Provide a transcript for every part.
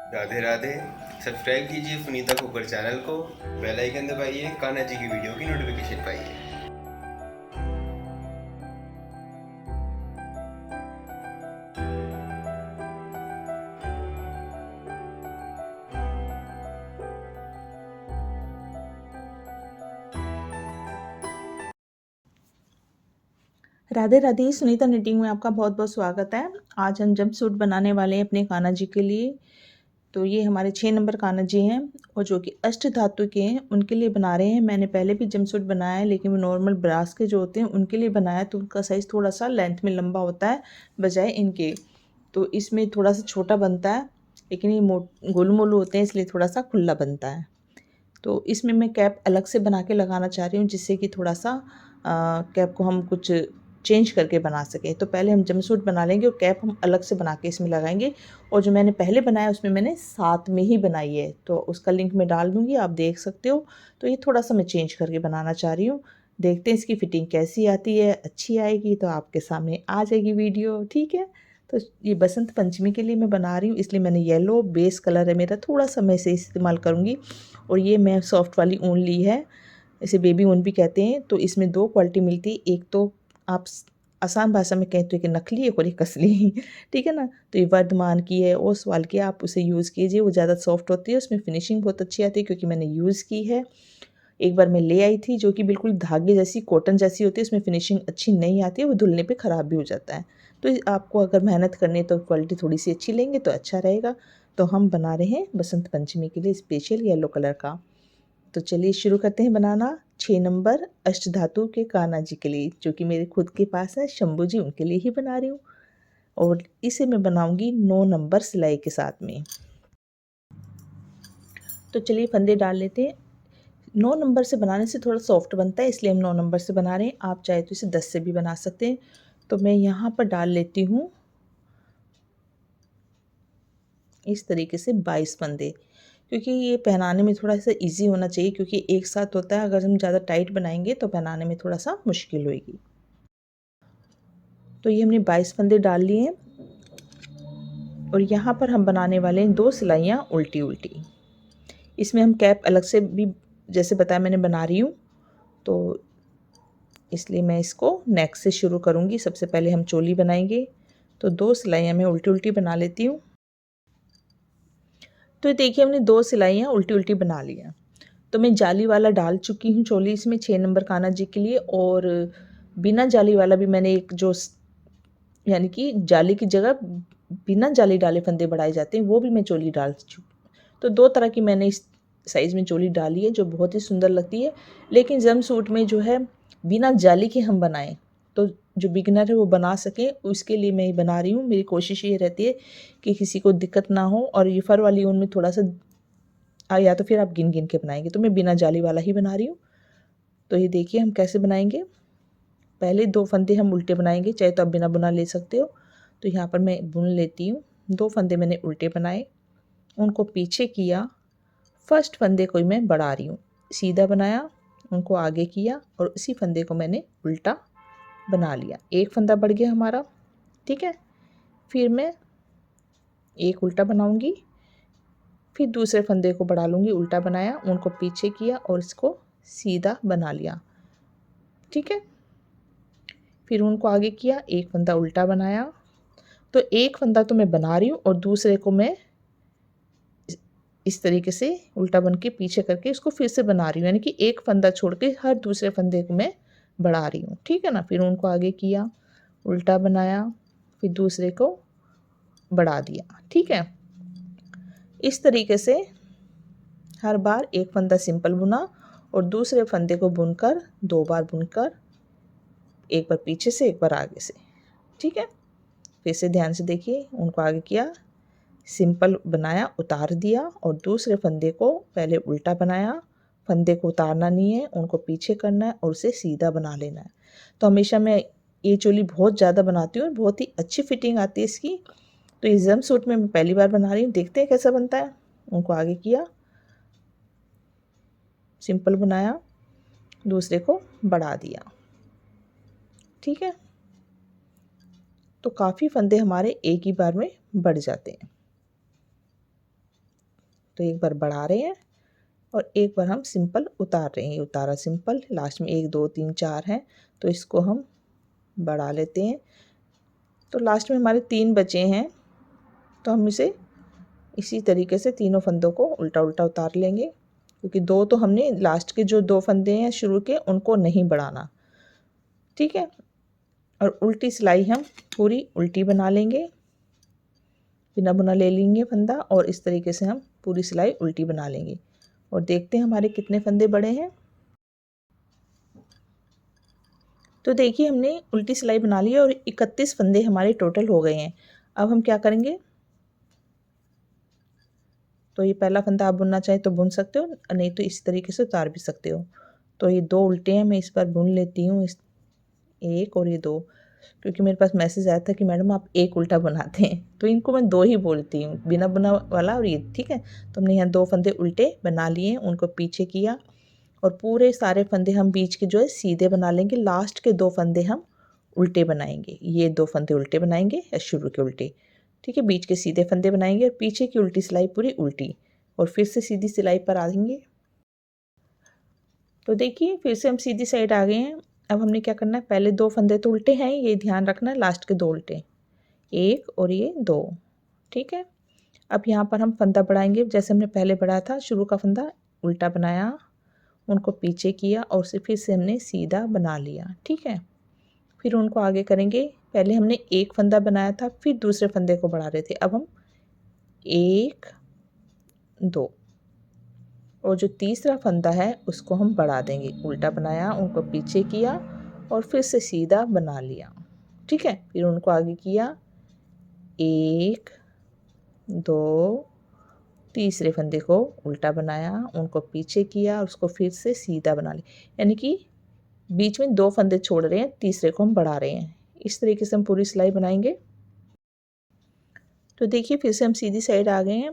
Radhe Radhe. Subscribe कीजिए सुनीता खोकर channel को, bell icon दबाइए, कान्हा जी की वीडियो की नोटिफिकेशन पाइए। राधे राधे। सुनीता निटिंग में आपका बहुत बहुत स्वागत है। आज हम जंप सूट बनाने वाले हैं अपने कान्हा जी के लिए। तो ये हमारे 6 नंबर कान्हा जी हैं और जो कि अष्ट धातु के हैं उनके लिए बना रहे हैं। मैंने पहले भी जंप सूट बनाया है, लेकिन वो नॉर्मल ब्रास के जो होते हैं उनके लिए बनाया, तो उनका साइज़ थोड़ा सा लेंथ में लंबा होता है बजाय इनके। तो इसमें थोड़ा सा छोटा बनता है, लेकिन ये गोलू मोलू होते हैं इसलिए थोड़ा सा खुला बनता है। तो इसमें मैं कैप अलग से बना के लगाना चाह रही हूँ, जिससे कि थोड़ा सा कैप को हम कुछ चेंज करके बना सकें। तो पहले हम जंपसूट बना लेंगे और कैप हम अलग से बना के इसमें लगाएंगे। और जो मैंने पहले बनाया उसमें मैंने साथ में ही बनाई है, तो उसका लिंक मैं डाल दूँगी, आप देख सकते हो। तो ये थोड़ा सा मैं चेंज करके बनाना चाह रही हूँ। देखते हैं इसकी फ़िटिंग कैसी आती है। अच्छी आएगी तो आपके सामने आ जाएगी वीडियो, ठीक है। तो ये बसंत पंचमी के लिए मैं बना रही हूँ, इसलिए मैंने येलो बेस कलर है मेरा, थोड़ा सा मैं इसे इस्तेमाल करूँगी। और ये मैं सॉफ्ट वाली ऊन ली है, इसे बेबी ऊन भी कहते हैं। तो इसमें 2 क्वालिटी मिलती है, एक तो आप आसान भाषा में कहें तो एक नकली है और एक असली ठीक है ना। तो ये वर्धमान की है, ओसवाल की है, आप उसे यूज़ कीजिए, वो ज़्यादा सॉफ्ट होती है, उसमें फिनिशिंग बहुत अच्छी आती है, क्योंकि मैंने यूज़ की है। एक बार मैं ले आई थी जो कि बिल्कुल धागे जैसी कॉटन जैसी होती है, उसमें फिनिशिंग अच्छी नहीं आती है, वो धुलने पे ख़राब भी हो जाता है। तो आपको अगर मेहनत करनी है तो क्वालिटी थोड़ी सी अच्छी लेंगे तो अच्छा रहेगा। तो हम बना रहे हैं बसंत पंचमी के लिए स्पेशल येलो कलर का। तो चलिए शुरू करते हैं बनाना। 6 नंबर अष्टधातु के कान्हा जी के लिए, जो कि मेरे खुद के पास है, शंभू जी, उनके लिए ही बना रही हूँ। और इसे मैं बनाऊंगी 9 नंबर सिलाई के साथ में। तो चलिए फंदे डाल लेते हैं। 9 नंबर से बनाने से थोड़ा सॉफ्ट बनता है, इसलिए हम 9 नंबर से बना रहे हैं। आप चाहे तो इसे 10 से भी बना सकते हैं। तो मैं यहाँ पर डाल लेती हूँ इस तरीके से 22 फंदे, क्योंकि ये पहनाने में थोड़ा सा इजी होना चाहिए, क्योंकि एक साथ होता है। अगर हम ज़्यादा टाइट बनाएंगे तो पहनाने में थोड़ा सा मुश्किल होगी। तो ये हमने 22 फंदे डाल लिए हैं और यहाँ पर हम बनाने वाले हैं 2 सिलाइयाँ उल्टी उल्टी। इसमें हम कैप अलग से भी, जैसे बताया, मैंने बना रही हूँ, तो इसलिए मैं इसको नेक से शुरू करूँगी। सबसे पहले हम चोली बनाएंगे, तो 2 सिलाइयाँ मैं उल्टी उल्टी बना लेती हूँ। तो देखिए हमने 2 सिलाइयाँ उल्टी उल्टी बना ली हैं। तो मैं जाली वाला डाल चुकी हूँ चोली इसमें 6 नंबर कान्हा जी के लिए। और बिना जाली वाला भी मैंने एक, जो यानी कि जाली की जगह बिना जाली डाले फंदे बढ़ाए जाते हैं, वो भी मैं चोली डाल चुकी। तो 2 तरह की मैंने इस साइज़ में चोली डाली है, जो बहुत ही सुंदर लगती है। लेकिन जम सूट में जो है बिना जाली के हम बनाएं, तो जो बिगिनर है वो बना सकें, उसके लिए मैं बना रही हूँ। मेरी कोशिश ये रहती है कि किसी को दिक्कत ना हो। और ये फर वाली ऊन में थोड़ा सा या तो फिर आप गिन गिन के बनाएंगे, तो मैं बिना जाली वाला ही बना रही हूँ। तो ये देखिए हम कैसे बनाएंगे। पहले 2 फंदे हम उल्टे बनाएंगे, चाहे तो आप बिना बुना ले सकते हो। तो यहाँ पर मैं बुन लेती हूँ। 2 फंदे मैंने उल्टे बनाए, उनको पीछे किया। फर्स्ट फंदे को मैं बढ़ा रही हूँ, सीधा बनाया, उनको आगे किया और उसी फंदे को मैंने उल्टा बना लिया। एक फंदा बढ़ गया हमारा, ठीक है। फिर मैं एक उल्टा बनाऊंगी, फिर दूसरे फंदे को बढ़ा लूँगी, उल्टा बनाया, उनको पीछे किया और इसको सीधा बना लिया, ठीक है। फिर उनको आगे किया, एक फंदा उल्टा बनाया। तो एक फंदा तो मैं बना रही हूँ और दूसरे को मैं इस तरीके से उल्टा बन के पीछे करके इसको फिर से बना रही हूँ, यानी कि एक फंदा छोड़ के हर दूसरे फंदे को मैं बढ़ा रही हूँ, ठीक है ना। फिर उनको आगे किया, उल्टा बनाया, फिर दूसरे को बढ़ा दिया, ठीक है। इस तरीके से हर बार एक फंदा सिंपल बुना और दूसरे फंदे को बुनकर 2 बार बुनकर, एक बार पीछे से एक बार आगे से, ठीक है। फिर से ध्यान से देखिए, उनको आगे किया, सिंपल बनाया, उतार दिया और दूसरे फंदे को पहले उल्टा बनाया। फंदे को उतारना नहीं है, उनको पीछे करना है और उसे सीधा बना लेना है। तो हमेशा मैं ये चोली बहुत ज़्यादा बनाती हूँ, बहुत ही अच्छी फिटिंग आती है इसकी। तो ये जम सूट में मैं पहली बार बना रही हूँ, देखते हैं कैसा बनता है। उनको आगे किया, सिंपल बनाया, दूसरे को बढ़ा दिया, ठीक है। तो काफ़ी फंदे हमारे एक ही बार में बढ़ जाते हैं। तो एक बार बढ़ा रहे हैं और एक बार हम सिंपल उतार रहे हैं। ये उतारा सिंपल, लास्ट में 1 2 3 4 है, तो इसको हम बढ़ा लेते हैं। तो लास्ट में हमारे 3 बचे हैं, तो हम इसे इसी तरीके से तीनों फंदों को उल्टा उल्टा उतार लेंगे, क्योंकि 2 तो हमने लास्ट के जो 2 फंदे हैं शुरू के उनको नहीं बढ़ाना, ठीक है। और उल्टी सिलाई हम पूरी उल्टी बना लेंगे, बिना बुना ले लेंगे फंदा और इस तरीके से हम पूरी सिलाई उल्टी बना लेंगे। और देखते हैं हमारे कितने फंदे बड़े हैं। तो देखिए हमने उल्टी सिलाई बना ली और 31 फंदे हमारे टोटल हो गए हैं। अब हम क्या करेंगे, तो ये पहला फंदा आप बुनना चाहे तो बुन सकते हो, नहीं तो इस तरीके से उतार भी सकते हो। तो ये 2 उल्टे हैं, मैं इस पर बुन लेती हूँ, इस एक और ये 2, क्योंकि मेरे पास मैसेज आया था कि मैडम आप एक उल्टा बनाते हैं, तो इनको मैं 2 ही बोलती हूँ, बिना बुना वाला और ये, ठीक है। तो हमने यहाँ 2 फंदे उल्टे बना लिए, उनको पीछे किया और पूरे सारे फंदे हम बीच के जो है सीधे बना लेंगे। लास्ट के 2 फंदे हम उल्टे बनाएंगे, ये 2 फंदे उल्टे बनाएंगे या शुरू के उल्टे, ठीक है। बीच के सीधे फंदे बनाएंगे और पीछे की उल्टी सिलाई पूरी उल्टी, और फिर से सीधी सिलाई पर आएंगे। तो देखिए फिर से हम सीधी साइड आ गए हैं। अब हमने क्या करना है, पहले 2 फंदे तो उल्टे हैं, ये ध्यान रखना है, लास्ट के 2 उल्टे, 1 और ये 2, ठीक है। अब यहाँ पर हम फंदा बढ़ाएंगे, जैसे हमने पहले बढ़ाया था, शुरू का फंदा उल्टा बनाया, उनको पीछे किया और फिर से हमने सीधा बना लिया, ठीक है। फिर उनको आगे करेंगे, पहले हमने एक फंदा बनाया था, फिर दूसरे फंदे को बढ़ा रहे थे, अब हम 1 2 और जो तीसरा फंदा है उसको हम बढ़ा देंगे। उल्टा बनाया, उनको पीछे किया और फिर से सीधा बना लिया, ठीक है। फिर उनको आगे किया, 1 2, तीसरे फंदे को उल्टा बनाया, उनको पीछे किया और उसको फिर से सीधा बना लिया, यानी कि बीच में 2 फंदे छोड़ रहे हैं, तीसरे को हम बढ़ा रहे हैं। इस तरीके से हम पूरी सिलाई बनाएंगे। तो देखिए फिर से हम सीधी साइड आ गए हैं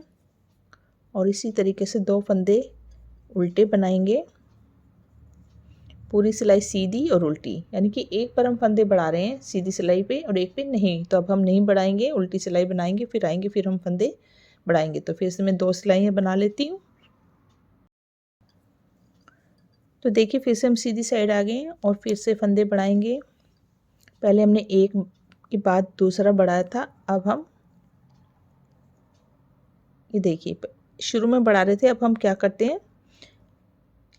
और इसी तरीके से 2 फंदे उल्टे बनाएंगे, पूरी सिलाई सीधी और उल्टी, यानी कि एक पर हम फंदे बढ़ा रहे हैं सीधी सिलाई पे और एक पे नहीं, तो अब हम नहीं बढ़ाएंगे, उल्टी सिलाई बनाएंगे, फिर आएंगे, फिर हम फंदे बढ़ाएंगे। तो फिर से मैं 2 सिलाइयाँ बना लेती हूँ। तो देखिए फिर से हम सीधी साइड आ गए हैं और फिर से फंदे बढ़ाएंगे। पहले हमने एक के बाद दूसरा बढ़ाया था, अब हम ये देखिए शुरू में बढ़ा रहे थे, अब हम क्या करते हैं,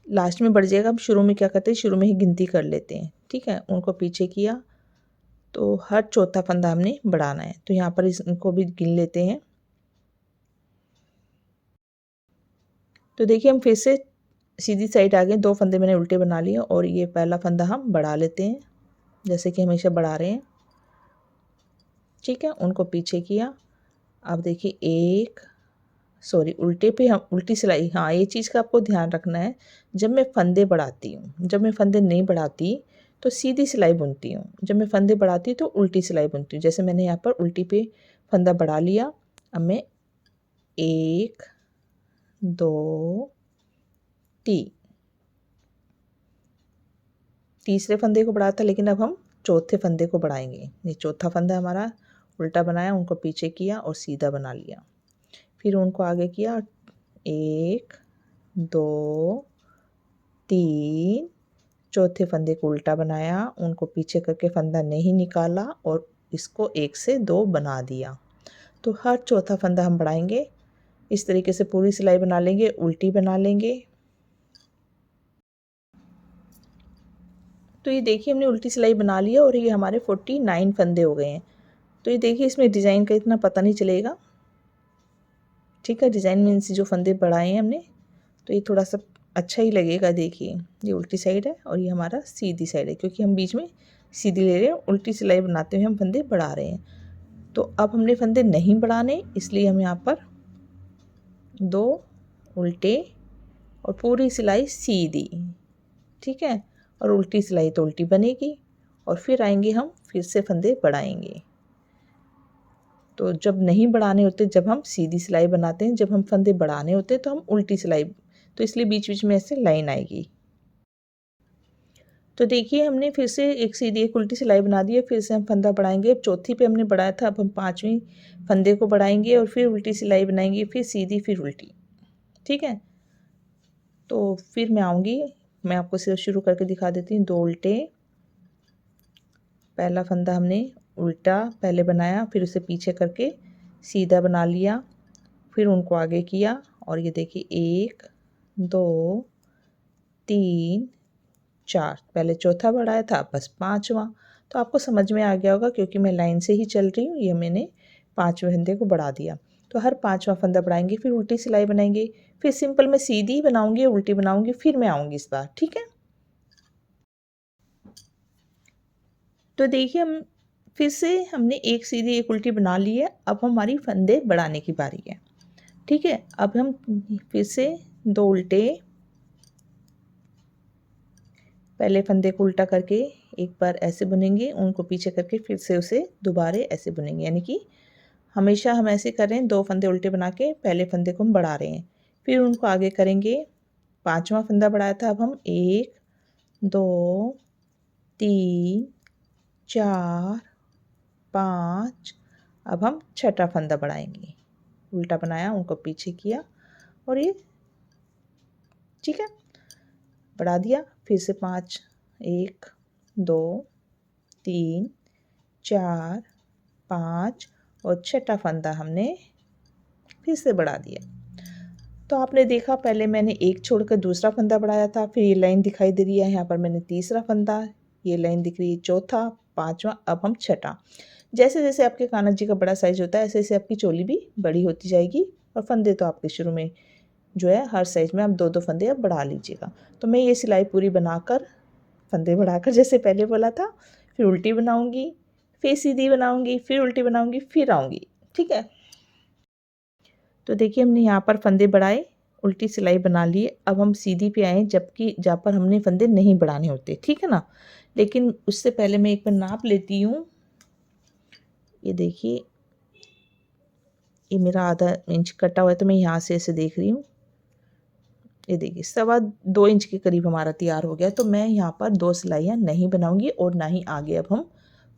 लास्ट में बढ़ जाएगा, अब शुरू में क्या करते हैं, शुरू में ही गिनती कर लेते हैं, ठीक है। उनको पीछे किया, तो हर चौथा फंदा हमने बढ़ाना है, तो यहाँ पर इनको भी गिन लेते हैं। तो देखिए हम फिर से सीधी साइड आ गए, 2 फंदे मैंने उल्टे बना लिए और ये पहला फंदा हम बढ़ा लेते हैं, जैसे कि हमेशा बढ़ा रहे हैं, ठीक है। उनको पीछे किया, अब देखिए उल्टे पे हम उल्टी सिलाई, हाँ ये चीज़ का आपको ध्यान रखना है, जब मैं फंदे बढ़ाती हूँ, जब मैं फंदे नहीं बढ़ाती तो सीधी सिलाई बुनती हूँ, जब मैं फंदे बढ़ाती हूँ तो उल्टी सिलाई बुनती हूँ। जैसे मैंने यहाँ पर उल्टी पे फंदा बढ़ा लिया, अब मैं 1 2 3, तीसरे फंदे को बढ़ाया था, लेकिन अब हम चौथे फंदे को बढ़ाएंगे। ये चौथा फंदा हमारा उल्टा बनाया, उनको पीछे किया और सीधा बना लिया, फिर उनको आगे किया, 1 2 3, चौथे फंदे को उल्टा बनाया, उनको पीछे करके फंदा नहीं निकाला और इसको 1 से 2 बना दिया। तो हर चौथा फंदा हम बढ़ाएंगे, इस तरीके से पूरी सिलाई बना लेंगे, उल्टी बना लेंगे। तो ये देखिए हमने उल्टी सिलाई बना लिया और ये हमारे 49 फंदे हो गए हैं। तो ये देखिए इसमें डिज़ाइन का इतना पता नहीं चलेगा, ठीक है। डिज़ाइन में इनसे जो फंदे बढ़ाए हैं हमने, तो ये थोड़ा सा अच्छा ही लगेगा। देखिए ये उल्टी साइड है और ये हमारा सीधी साइड है, क्योंकि हम बीच में सीधी ले रहे हैं, उल्टी सिलाई बनाते हुए हम फंदे बढ़ा रहे हैं। तो अब हमने फंदे नहीं बढ़ाने, इसलिए हम यहाँ पर 2 उल्टे और पूरी सिलाई सीधी, ठीक है। और उल्टी सिलाई तो उल्टी बनेगी और फिर आएंगे हम फिर से फंदे बढ़ाएंगे। तो जब नहीं बढ़ाने होते, जब हम सीधी सिलाई बनाते हैं, जब हम फंदे बढ़ाने होते हैं तो हम उल्टी सिलाई, तो इसलिए बीच बीच में ऐसे लाइन आएगी। तो देखिए हमने फिर से एक सीधी एक उल्टी सिलाई बना दी है, फिर से हम फंदा बढ़ाएंगे। अब चौथी पे हमने बढ़ाया था, अब हम 5वें फंदे को बढ़ाएंगे और फिर उल्टी सिलाई बनाएंगे, फिर सीधी फिर उल्टी। ठीक है। तो फिर मैं आऊँगी, मैं आपको सिर्फ शुरू करके दिखा देती हूँ। 2 उल्टे, पहला फंदा हमने उल्टा पहले बनाया, फिर उसे पीछे करके सीधा बना लिया, फिर उनको आगे किया और ये देखिए 1 2 3 4, पहले चौथा बढ़ाया था, बस 5वां। तो आपको समझ में आ गया होगा क्योंकि मैं लाइन से ही चल रही हूँ। ये मैंने 5वें फंदे को बढ़ा दिया। तो हर 5वां फंदा बढ़ाएंगे, फिर उल्टी सिलाई बनाएंगे, फिर सिंपल मैं सीधी बनाऊंगी, उल्टी बनाऊंगी, फिर मैं आऊँगी इस बार। ठीक है। तो देखिए हम फिर से हमने एक सीधी एक उल्टी बना ली है। अब हमारी फंदे बढ़ाने की बारी है। ठीक है। अब हम फिर से 2 उल्टे, पहले फंदे को उल्टा करके एक बार ऐसे बुनेंगे, उनको पीछे करके फिर से उसे दोबारा ऐसे बुनेंगे, यानी कि हमेशा हम ऐसे कर रहे हैं। 2 फंदे उल्टे बना के पहले फंदे को हम बढ़ा रहे हैं, फिर उनको आगे करेंगे। 5वां फंदा बढ़ाया था, अब हम 1 2 3 4 5, अब हम छठा फंदा बढ़ाएंगे। उल्टा बनाया, उनको पीछे किया और ये ठीक है बढ़ा दिया। फिर से 5 1 2 3 4 5 और छठा फंदा हमने फिर से बढ़ा दिया। तो आपने देखा पहले मैंने एक छोड़कर दूसरा फंदा बढ़ाया था, फिर ये लाइन दिखाई दे रही है, यहाँ पर मैंने तीसरा फंदा, ये लाइन दिख रही है चौथा, 5वां, अब हम छठा। जैसे जैसे आपके कान्हा जी का बड़ा साइज होता है ऐसे ऐसे आपकी चोली भी बड़ी होती जाएगी। और फंदे तो आपके शुरू में जो है हर साइज में आप 2-2 फंदे अब बढ़ा लीजिएगा। तो मैं ये सिलाई पूरी बनाकर फंदे बढ़ाकर जैसे पहले बोला था, फिर उल्टी बनाऊंगी, फिर सीधी बनाऊंगी, फिर उल्टी बनाऊंगी, फिर आऊंगी। ठीक है। तो देखिए हमने यहाँ पर फंदे बढ़ाए, उल्टी सिलाई बना लिए। अब हम सीधी पे आए, जबकि जहाँ पर हमने फंदे नहीं बढ़ाने होते। ठीक है ना। लेकिन उससे पहले मैं एक बार नाप लेती हूँ। ये देखिए ये मेरा आधा इंच कटा हुआ है, तो मैं यहाँ से ऐसे देख रही हूँ। ये देखिए 2.25 इंच के करीब हमारा तैयार हो गया। तो मैं यहाँ पर 2 सिलाइयाँ नहीं बनाऊंगी और ना ही आगे अब हम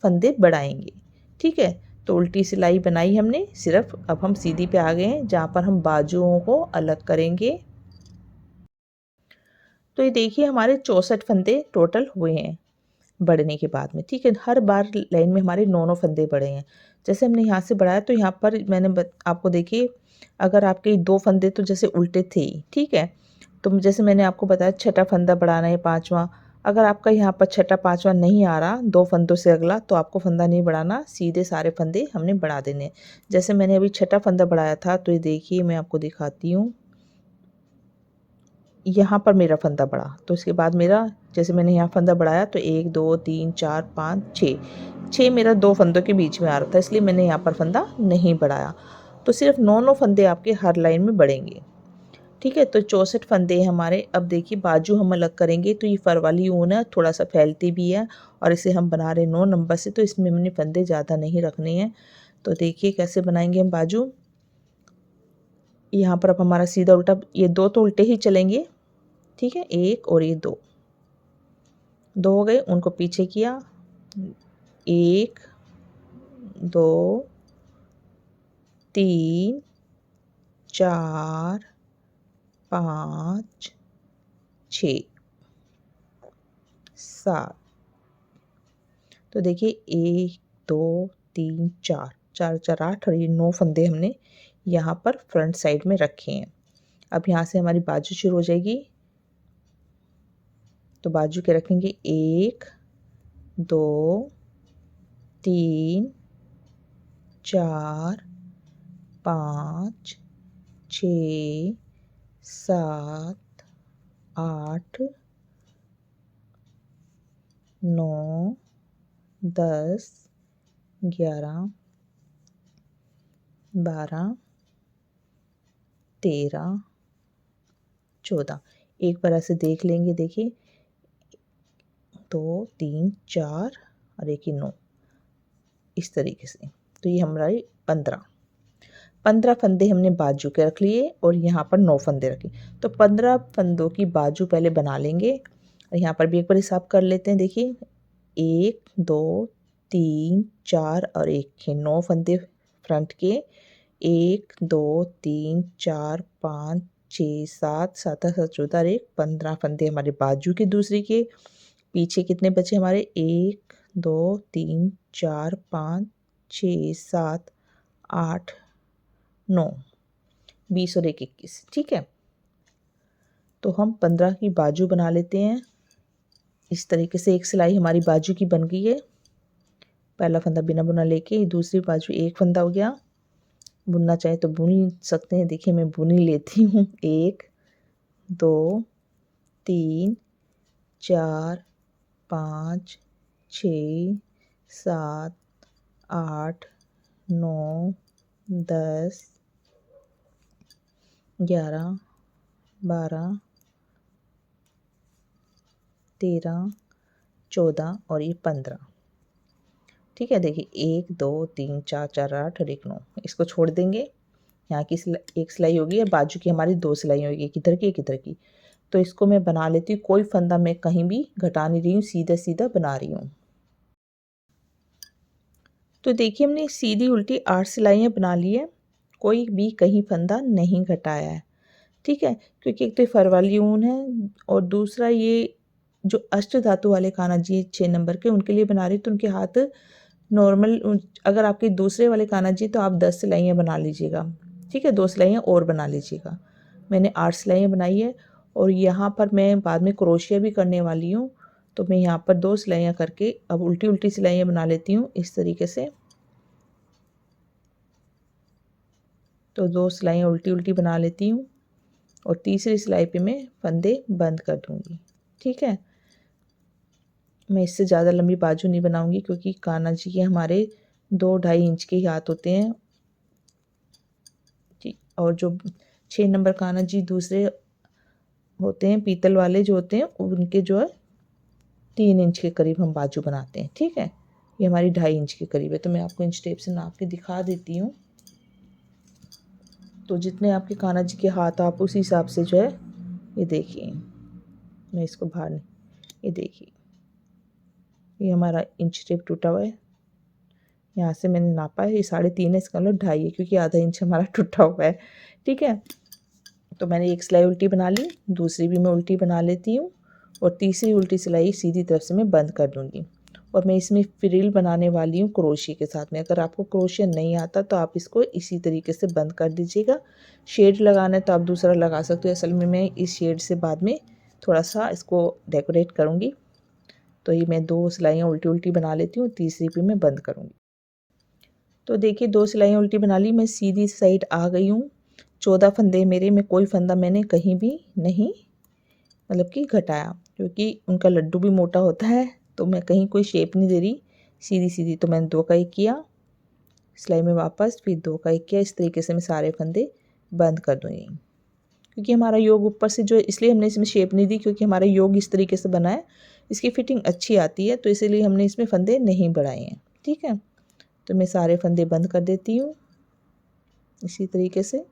फंदे बढ़ाएंगे। ठीक है। तो उल्टी सिलाई बनाई हमने, सिर्फ अब हम सीधी पे आ गए हैं जहाँ पर हम बाजुओं को अलग करेंगे। तो ये देखिए हमारे 64 फंदे टोटल हुए हैं बढ़ने के बाद में। ठीक है। हर बार लाइन में हमारे 9 फंदे बढ़े हैं। जैसे हमने यहाँ से बढ़ाया तो यहाँ पर मैंने आपको देखिए, अगर आपके 2 फंदे तो जैसे उल्टे थे ही, ठीक है। तो जैसे मैंने आपको बताया छठा फंदा बढ़ाना है 5वां। अगर आपका यहाँ पर छठा 5वां नहीं आ रहा 2 फंदों से अगला, तो आपको फंदा नहीं बढ़ाना, सीधे सारे फंदे हमने बढ़ा देने। जैसे मैंने अभी छठा फंदा बढ़ाया था, तो ये देखिए मैं आपको दिखाती हूँ। यहाँ पर मेरा फंदा बढ़ा, तो इसके बाद मेरा जैसे मैंने यहाँ फंदा बढ़ाया तो 1 2 3 4 5 6 मेरा 2 फंदों के बीच में आ रहा था, इसलिए मैंने यहाँ पर फंदा नहीं बढ़ाया। तो सिर्फ 9 फंदे आपके हर लाइन में बढ़ेंगे। ठीक है। तो 64 फंदे हैं हमारे। अब देखिए बाजू हम अलग करेंगे। तो ये फर वाली ऊन है, थोड़ा सा फैलती भी है और इसे हम बना रहे 9 नंबर से, तो इसमें हमने फंदे ज़्यादा नहीं रखने हैं। तो देखिए कैसे बनाएंगे हम बाजू। यहाँ पर अब हमारा सीधा उल्टा, ये 2 तो उल्टे ही चलेंगे। ठीक है। 1 और ये 2 हो गए, उनको पीछे किया। 1 2 3 4 5 6 7। तो देखिए 1 2 3 4 4 4 8 और ये 9 फंदे हमने यहाँ पर फ्रंट साइड में रखे हैं। अब यहाँ से हमारी बाजू शुरू हो जाएगी। तो बाजू के रखेंगे 1 2 3 4 5 6 7 8 9 10 11 12 13 14। एक बार ऐसे देख लेंगे। देखिए 2 3 4 और एक ही 9, इस तरीके से। तो ये हमारे 15 फंदे हमने बाजू के रख लिए और यहाँ पर 9 फंदे रखे। तो 15 फंदों की बाजू पहले बना लेंगे और यहाँ पर भी एक बार हिसाब कर लेते हैं। देखिए 1 2 3 4 और 1 है 9 फंदे फ्रंट के। 1 2 3 4 5 6 7 7 7 14 और 1 15 फंदे हमारे बाजू के दूसरी के। पीछे कितने बचे हमारे 1 2 3 4 5 6 7 8 9 20 और 1 21। ठीक है, तो हम 15 की बाजू बना लेते हैं। इस तरीके से एक सिलाई हमारी बाजू की बन गई है। पहला फंदा बिना बुना लेके दूसरी बाजू एक फंदा हो गया। बुनना चाहे तो बुन सकते हैं, देखिए मैं बुन ही लेती हूँ। 1 2 3 4 5 6 7 8 9 10 11 12 13 14 और ये 15। ठीक है, देखिए 1 2 3 4 4 8 और 1 9। इसको छोड़ देंगे। यहाँ की एक सिलाई होगी और बाजू की हमारी 2 सिलाई होगी, एक इधर की एक इधर की। तो इसको मैं बना लेती हूँ, कोई फंदा मैं कहीं भी घटा नहीं रही हूँ, सीधा सीधा बना रही हूँ। तो देखिए हमने सीधी उल्टी 8 सिलाइयाँ बना ली है, कोई भी कहीं फंदा नहीं घटाया है। ठीक है, क्योंकि एक तो फर वाली ऊन है और दूसरा ये जो अष्ट धातु वाले कान्हा जी 6 नंबर के, उनके लिए बना रही हूँ, तो उनके हाथ नॉर्मल। अगर आपके दूसरे वाले कान्हा जी तो आप 10 सिलाइयाँ बना लीजिएगा। ठीक है, 2 सिलाइयाँ और बना लीजिएगा। मैंने 8 सिलाइयाँ बनाई है और यहाँ पर मैं बाद में क्रोशिया भी करने वाली हूँ, तो मैं यहाँ पर 2 सिलाइयाँ करके अब उल्टी उल्टी सिलाइयाँ बना लेती हूँ इस तरीके से। तो 2 सिलाइयाँ उल्टी उल्टी बना लेती हूँ और तीसरी सिलाई पे मैं फंदे बंद कर दूँगी। ठीक है, मैं इससे ज़्यादा लंबी बाजू नहीं बनाऊँगी क्योंकि कान्हा जी के हमारे 2-2.5 इंच के ही हाथ होते हैं। ठीक, और जो 6 नंबर कान्हा जी दूसरे होते हैं, पीतल वाले जो होते हैं, उनके जो है 3 इंच के करीब हम बाजू बनाते हैं। ठीक है, ये हमारी 2.5 इंच के करीब है, तो मैं आपको इंच टेप से नाप के दिखा देती हूँ। तो जितने आपके कान्हा जी के हाथ आप उस हिसाब से जो है, ये देखिए मैं इसको बाहर, ये देखिए ये हमारा इंच टेप टूटा हुआ है। यहाँ से मैंने नापा है, ये 3.5 है, इसका मतलब 2.5 है क्योंकि आधा इंच हमारा टूटा हुआ है। ठीक है, तो मैंने एक सिलाई उल्टी बना ली, दूसरी भी मैं उल्टी बना लेती हूँ और तीसरी उल्टी सिलाई सीधी तरफ से मैं बंद कर दूँगी। और मैं इसमें फ्रिल बनाने वाली हूँ क्रोशिया के साथ में। अगर आपको क्रोशिया नहीं आता तो आप इसको इसी तरीके से बंद कर दीजिएगा। शेड लगाना है तो आप दूसरा लगा सकते हो। असल में मैं इस शेड से बाद में थोड़ा सा इसको डेकोरेट करूँगी। तो ये मैं 2 सिलाइयाँ उल्टी उल्टी बना लेती हूँ, तीसरी भी मैं बंद करूँगी। तो देखिए 2 सिलाइयाँ उल्टी बना ली, मैं सीधी साइड आ गई हूँ। 14 फंदे मेरे में, कोई फंदा मैंने कहीं भी नहीं मतलब कि घटाया, क्योंकि उनका लड्डू भी मोटा होता है, तो मैं कहीं कोई शेप नहीं दे रही, सीधी सीधी। तो मैंने 2 का 1 किया, सिलाई में वापस फिर 2 का 1 किया। इस तरीके से मैं सारे फंदे बंद कर दूँगी। क्योंकि हमारा योग ऊपर से जो है, इसलिए हमने इसमें शेप नहीं दी क्योंकि हमारा योग इस तरीके से बना है, इसकी फिटिंग अच्छी आती है, तो इसीलिए हमने इसमें फंदे नहीं बढ़ाए हैं। ठीक है, तो मैं सारे फंदे बंद कर देती हूँ इसी तरीके से।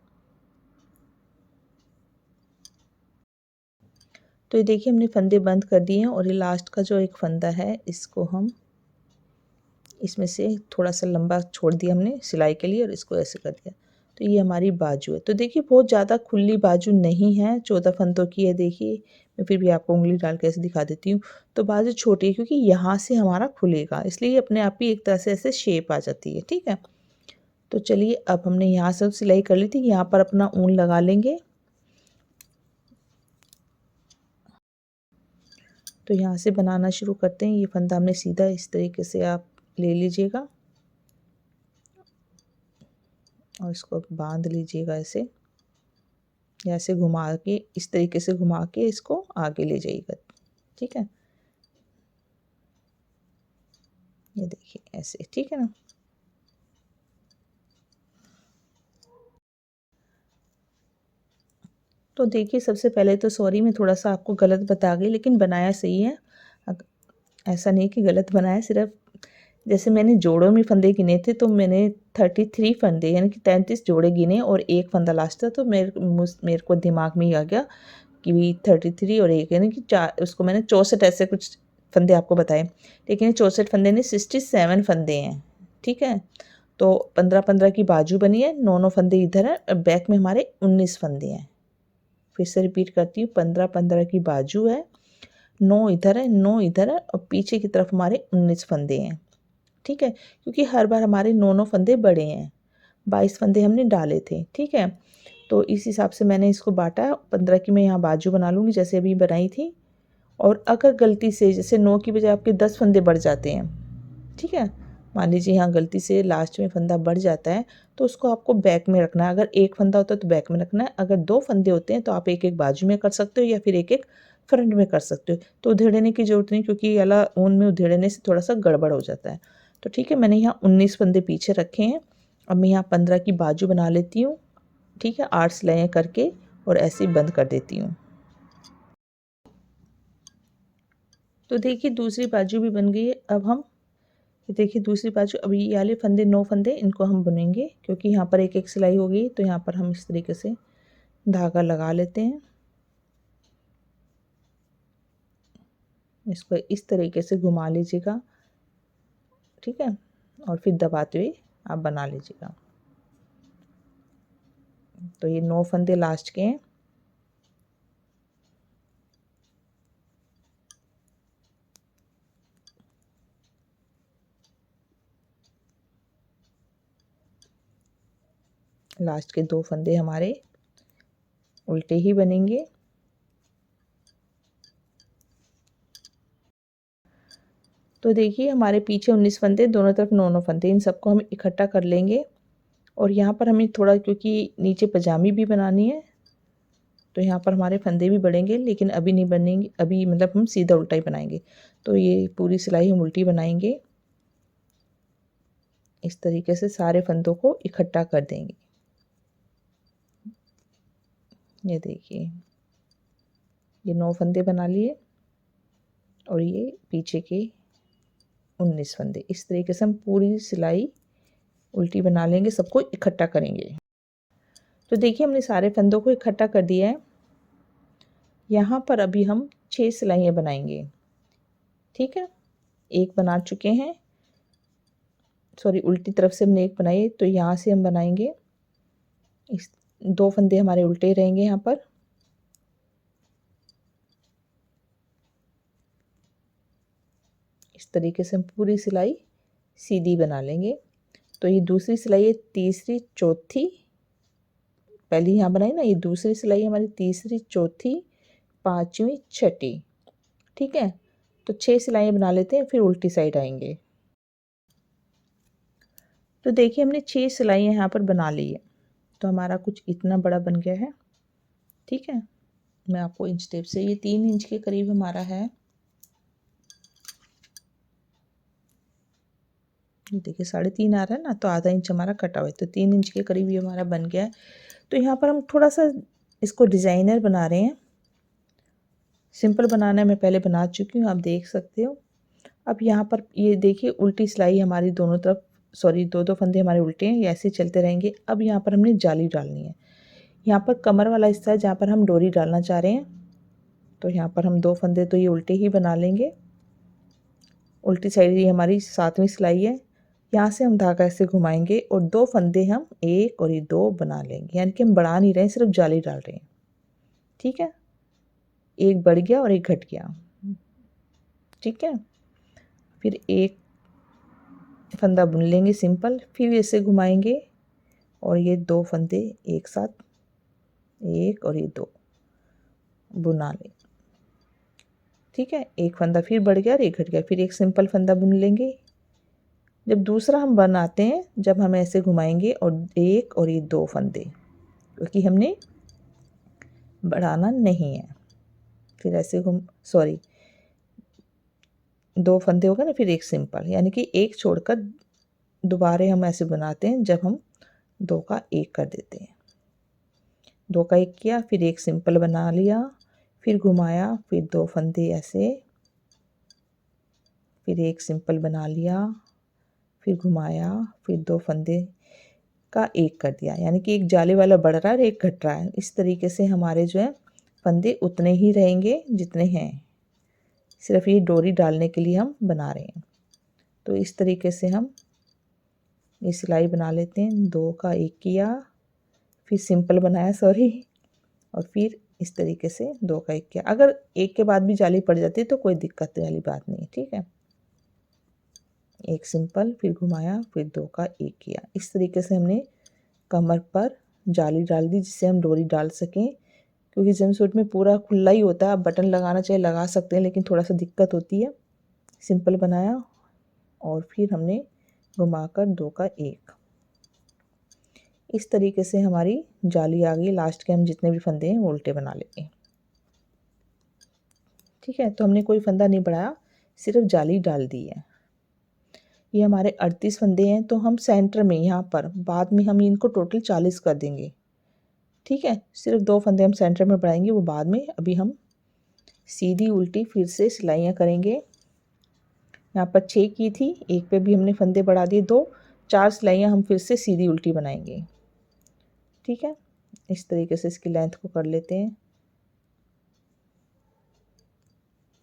तो ये देखिए हमने फंदे बंद कर दिए हैं और ये लास्ट का जो एक फंदा है, इसको हम इसमें से थोड़ा सा लंबा छोड़ दिया हमने सिलाई के लिए और इसको ऐसे कर दिया। तो ये हमारी बाजू है। तो देखिए बहुत ज़्यादा खुली बाजू नहीं है, 14 फंदों की है। देखिए मैं फिर भी आपको उंगली डाल के ऐसे दिखा देती हूँ। तो बाजू छोटी है क्योंकि यहाँ से हमारा खुलेगा, इसलिए अपने आप ही एक तरह से ऐसे शेप आ जाती है। ठीक है, तो चलिए अब हमने यहाँ से सिलाई कर ली थी, यहाँ पर अपना ऊन लगा लेंगे। तो यहाँ से बनाना शुरू करते हैं। ये फंदा हमने सीधा इस तरीके से आप ले लीजिएगा और इसको बांध लीजिएगा ऐसे, ऐसे घुमा के, इस तरीके से घुमा के इसको आगे ले जाइएगा। ठीक है, ये देखिए ऐसे, ठीक है ना। तो देखिए सबसे पहले तो सॉरी, मैं थोड़ा सा आपको गलत बता गई, लेकिन बनाया सही है। ऐसा नहीं कि गलत बनाया, सिर्फ जैसे मैंने जोड़ों में फंदे गिने थे, तो मैंने 33 फंदे यानी कि 33 जोड़े गिने और एक फंदा लास्ट था। तो मेरे को दिमाग में ही आ गया कि भी 33 और एक यानी कि 4, उसको मैंने 64 ऐसे कुछ फंदे आपको बताए, लेकिन 64 फंदे नहीं, 67 फंदे हैं। ठीक है, तो 15-15 की बाजू बनी है, 9-9 फंदे इधर है और बैक में हमारे 19 फंदे हैं। फिर से रिपीट करती हूँ, 15-15 की बाजू है, 9 इधर है, 9 इधर है और पीछे की तरफ हमारे 19 फंदे हैं। ठीक है, क्योंकि हर बार हमारे 9 फंदे बड़े हैं, 22 फंदे हमने डाले थे। ठीक है, तो इस हिसाब से मैंने इसको बांटा। 15 की मैं यहाँ बाजू बना लूँगी जैसे अभी बनाई थी। और अगर गलती से जैसे 9 की बजाय आपके 10 फंदे बढ़ जाते हैं, ठीक है, मान लीजिए यहाँ गलती से लास्ट में फंदा बढ़ जाता है, तो उसको आपको बैक में रखना है। अगर एक फंदा होता है तो बैक में रखना है, अगर 2 फंदे होते हैं तो आप एक एक बाजू में कर सकते हो या फिर एक एक फ्रंट में कर सकते हो। तो उधेड़ने की ज़रूरत नहीं, क्योंकि वाला ऊन में उधेड़ने से थोड़ा सा गड़बड़ हो जाता है। तो ठीक है, मैंने यहाँ 19 फंदे पीछे रखे हैं। अब मैं यहाँ 15 की बाजू बना लेती हूँ। ठीक है, 8 सिलाइयाँ करके और ऐसे ही बंद कर देती हूँ। तो देखिए दूसरी बाजू भी बन गई है। अब हम देखिए दूसरी बाजू, अभी ये वाले फंदे 9 फंदे इनको हम बुनेंगे, क्योंकि यहाँ पर एक एक सिलाई हो गई। तो यहाँ पर हम इस तरीके से धागा लगा लेते हैं, इसको इस तरीके से घुमा लीजिएगा। ठीक है, और फिर दबाते हुए आप बना लीजिएगा। तो ये 9 फंदे लास्ट के हैं। लास्ट के 2 फंदे हमारे उल्टे ही बनेंगे। तो देखिए हमारे पीछे 19 फंदे, दोनों तरफ 9 फंदे, इन सबको हम इकट्ठा कर लेंगे। और यहाँ पर हमें थोड़ा, क्योंकि नीचे पजामी भी बनानी है, तो यहाँ पर हमारे फंदे भी बढ़ेंगे, लेकिन अभी नहीं बनेंगे, अभी मतलब हम सीधा उल्टा ही बनाएंगे। तो ये पूरी सिलाई हम उल्टी बनाएंगे। इस तरीके से सारे फंदों को इकट्ठा कर देंगे। ये देखिए, ये 9 फंदे बना लिए और ये पीछे के 19 फंदे। इस तरीके से हम पूरी सिलाई उल्टी बना लेंगे, सबको इकट्ठा करेंगे। तो देखिए हमने सारे फंदों को इकट्ठा कर दिया है। यहाँ पर अभी हम 6 सिलाइयाँ बनाएंगे। ठीक है, एक बना चुके हैं, सॉरी उल्टी तरफ से हमने एक बनाई है, तो यहाँ से हम बनाएंगे। इस 2 फंदे हमारे उल्टे रहेंगे यहाँ पर। इस तरीके से हम पूरी सिलाई सीधी बना लेंगे। तो ये दूसरी सिलाई है, तीसरी चौथी, पहली यहाँ बनाई ना, ये दूसरी सिलाई हमारी तीसरी चौथी पांचवी छठी। ठीक है, तो 6 सिलाइयाँ बना लेते हैं, फिर उल्टी साइड आएंगे। तो देखिए हमने 6 सिलाइयाँ यहाँ पर बना ली है। तो हमारा कुछ इतना बड़ा बन गया है। ठीक है, मैं आपको इंच टेप से, ये 3 इंच के करीब हमारा है। देखिए 3.5 आ रहा है ना, तो आधा इंच हमारा कटा हुआ है, तो 3 इंच के करीब ये हमारा बन गया है। तो यहाँ पर हम थोड़ा सा इसको डिज़ाइनर बना रहे हैं। सिंपल बनाना है, मैं पहले बना चुकी हूँ, आप देख सकते हो। अब यहाँ पर ये देखिए उल्टी सिलाई हमारी दोनों तरफ, सॉरी 2 फंदे हमारे उल्टे हैं, ये ऐसे चलते रहेंगे। अब यहाँ पर हमने जाली डालनी है। यहाँ पर कमर वाला हिस्सा है जहाँ पर हम डोरी डालना चाह रहे हैं। तो यहाँ पर हम 2 फंदे तो ये उल्टे ही बना लेंगे। उल्टी साइड ये हमारी 7वीं सिलाई है। यहाँ से हम धागा ऐसे घुमाएंगे और 2 फंदे हम 1 और ये 2 बना लेंगे, यानी कि हम बढ़ा नहीं रहे हैं, सिर्फ जाली डाल रहे हैं। ठीक है, एक बढ़ गया और एक घट गया। ठीक है, फिर एक फंदा बुन लेंगे सिंपल, फिर ऐसे घुमाएंगे और ये 2 फंदे एक साथ, 1 और ये 2 बुना लें। ठीक है, एक फंदा फिर बढ़ गया और एक घट गया, फिर एक सिंपल फंदा बुन लेंगे। जब दूसरा हम बनाते हैं, जब हम ऐसे घुमाएंगे और 1 और ये 2 फंदे, क्योंकि हमने बढ़ाना नहीं है। फिर ऐसे सॉरी 2 फंदे हो गए ना, फिर एक सिंपल, यानी कि एक छोड़कर दोबारा हम ऐसे बनाते हैं जब हम 2 का 1 कर देते हैं। 2 का 1 किया, फिर एक सिंपल बना लिया, फिर घुमाया, फिर 2 फंदे ऐसे, फिर एक सिंपल बना लिया, फिर घुमाया, फिर 2 फंदे का 1 कर दिया, यानी कि एक जाले वाला बढ़ रहा है और एक घट रहा है। इस तरीके से हमारे जो है फंदे उतने ही रहेंगे जितने हैं, सिर्फ ये डोरी डालने के लिए हम बना रहे हैं। तो इस तरीके से हम ये सिलाई बना लेते हैं। 2 का 1 किया, फिर सिंपल बनाया, सॉरी, और फिर इस तरीके से 2 का 1 किया। अगर 1 के बाद भी जाली पड़ जाती है तो कोई दिक्कत वाली बात नहीं है, ठीक है। एक सिंपल, फिर घुमाया, फिर 2 का 1 किया। इस तरीके से हमने कमर पर जाली डाल दी जिससे हम डोरी डाल सकें, क्योंकि जंपसूट में पूरा खुला ही होता है। आप बटन लगाना चाहे लगा सकते हैं, लेकिन थोड़ा सा दिक्कत होती है। सिंपल बनाया और फिर हमने घुमाकर 2 का 1। इस तरीके से हमारी जाली आ गई। लास्ट के हम जितने भी फंदे हैं वो उल्टे बना लेंगे, ठीक है। तो हमने कोई फंदा नहीं बढ़ाया, सिर्फ जाली डाल दी है। ये हमारे 38 फंदे हैं, तो हम सेंटर में यहाँ पर बाद में हम इनको टोटल 40 कर देंगे, ठीक है। सिर्फ 2 फंदे हम सेंटर में बढ़ाएंगे, वो बाद में। अभी हम सीधी उल्टी फिर से सिलाइयाँ करेंगे। यहाँ पर 6 की थी, एक पे भी हमने फंदे बढ़ा दिए 2, 4 सिलाइयाँ हम फिर से सीधी उल्टी बनाएंगे, ठीक है। इस तरीके से इसकी लेंथ को कर लेते हैं।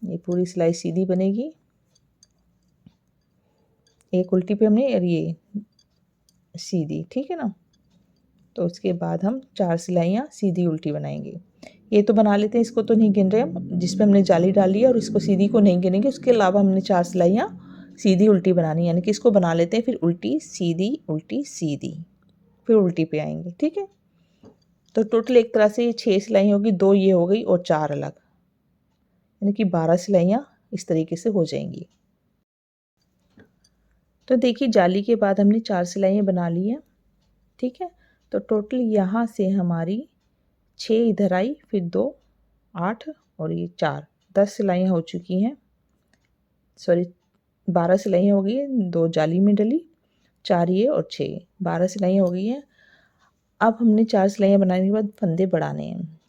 ये पूरी सिलाई सीधी बनेगी। एक उल्टी पे हमने, और ये सीधी, ठीक है ना। तो उसके बाद हम 4 सिलाइयाँ सीधी उल्टी बनाएंगे। ये तो बना लेते हैं, इसको तो नहीं गिन रहे हम, जिस पे हमने जाली डाली है, और इसको सीधी को नहीं गिनेंगे। उसके अलावा हमने 4 सिलाइयाँ सीधी उल्टी बनानी, यानी कि इसको बना लेते हैं, फिर उल्टी सीधी, फिर उल्टी पे आएंगे, ठीक है। तो टोटल एक तरह से 6 सिलाई होगी, 2 ये हो गई और 4 अलग, यानी कि 12 सिलाइयाँ इस तरीके से हो जाएंगी। तो देखिए जाली के बाद हमने 4 सिलाइयाँ बना ली हैं, ठीक है। तो टोटल यहाँ से हमारी 6 इधर आई, फिर 2 8 और ये 4 10 सिलाइयाँ हो चुकी हैं। सॉरी, 12 सिलाइयाँ हो गई हैं, 2 जाली में डली, 4 ये और 6, 12 सिलाइयाँ हो गई हैं। अब हमने 4 सिलाइयाँ बनाने के बाद फंदे बढ़ाने हैं।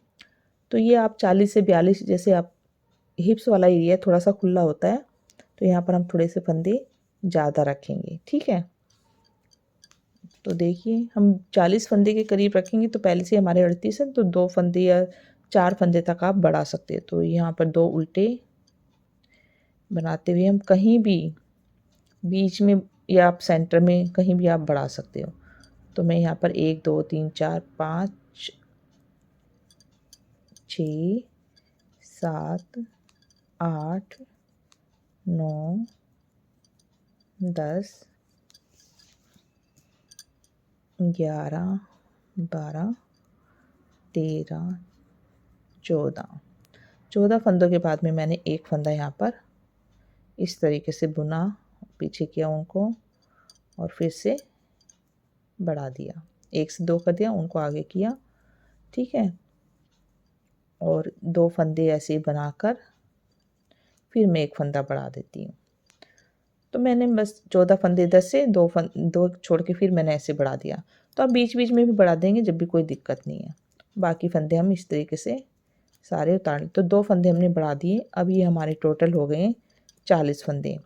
तो ये आप 40 से 42, जैसे आप हिप्स वाला एरिया थोड़ा सा खुला होता है, तो यहाँ पर हम थोड़े से फंदे ज़्यादा रखेंगे, ठीक है। तो देखिए हम 40 फंदे के करीब रखेंगे, तो पहले से हमारे 38 है, तो 2 फंदे या 4 फंदे तक आप बढ़ा सकते हैं। तो यहाँ पर 2 उल्टे बनाते हुए हम कहीं भी बीच में या आप सेंटर में कहीं भी आप बढ़ा सकते हो। तो मैं यहाँ पर 1 2 3 4 5 6 7 8 9 10 11 12 13 14 फंदों के बाद में मैंने एक फंदा यहाँ पर इस तरीके से बुना, पीछे किया उनको, और फिर से बढ़ा दिया, 1 से 2 कर दिया, उनको आगे किया, ठीक है। और 2 फंदे ऐसे बनाकर फिर मैं एक फंदा बढ़ा देती हूँ। तो मैंने बस 14 फंदे इधर से 2 छोड़ के फिर मैंने ऐसे बढ़ा दिया। तो आप बीच बीच में भी बढ़ा देंगे जब भी, कोई दिक्कत नहीं है। बाकी फंदे हम इस तरीके से सारे उतार लें। तो 2 फंदे हमने बढ़ा दिए। अब ये हमारे टोटल हो गए 40 फंदे,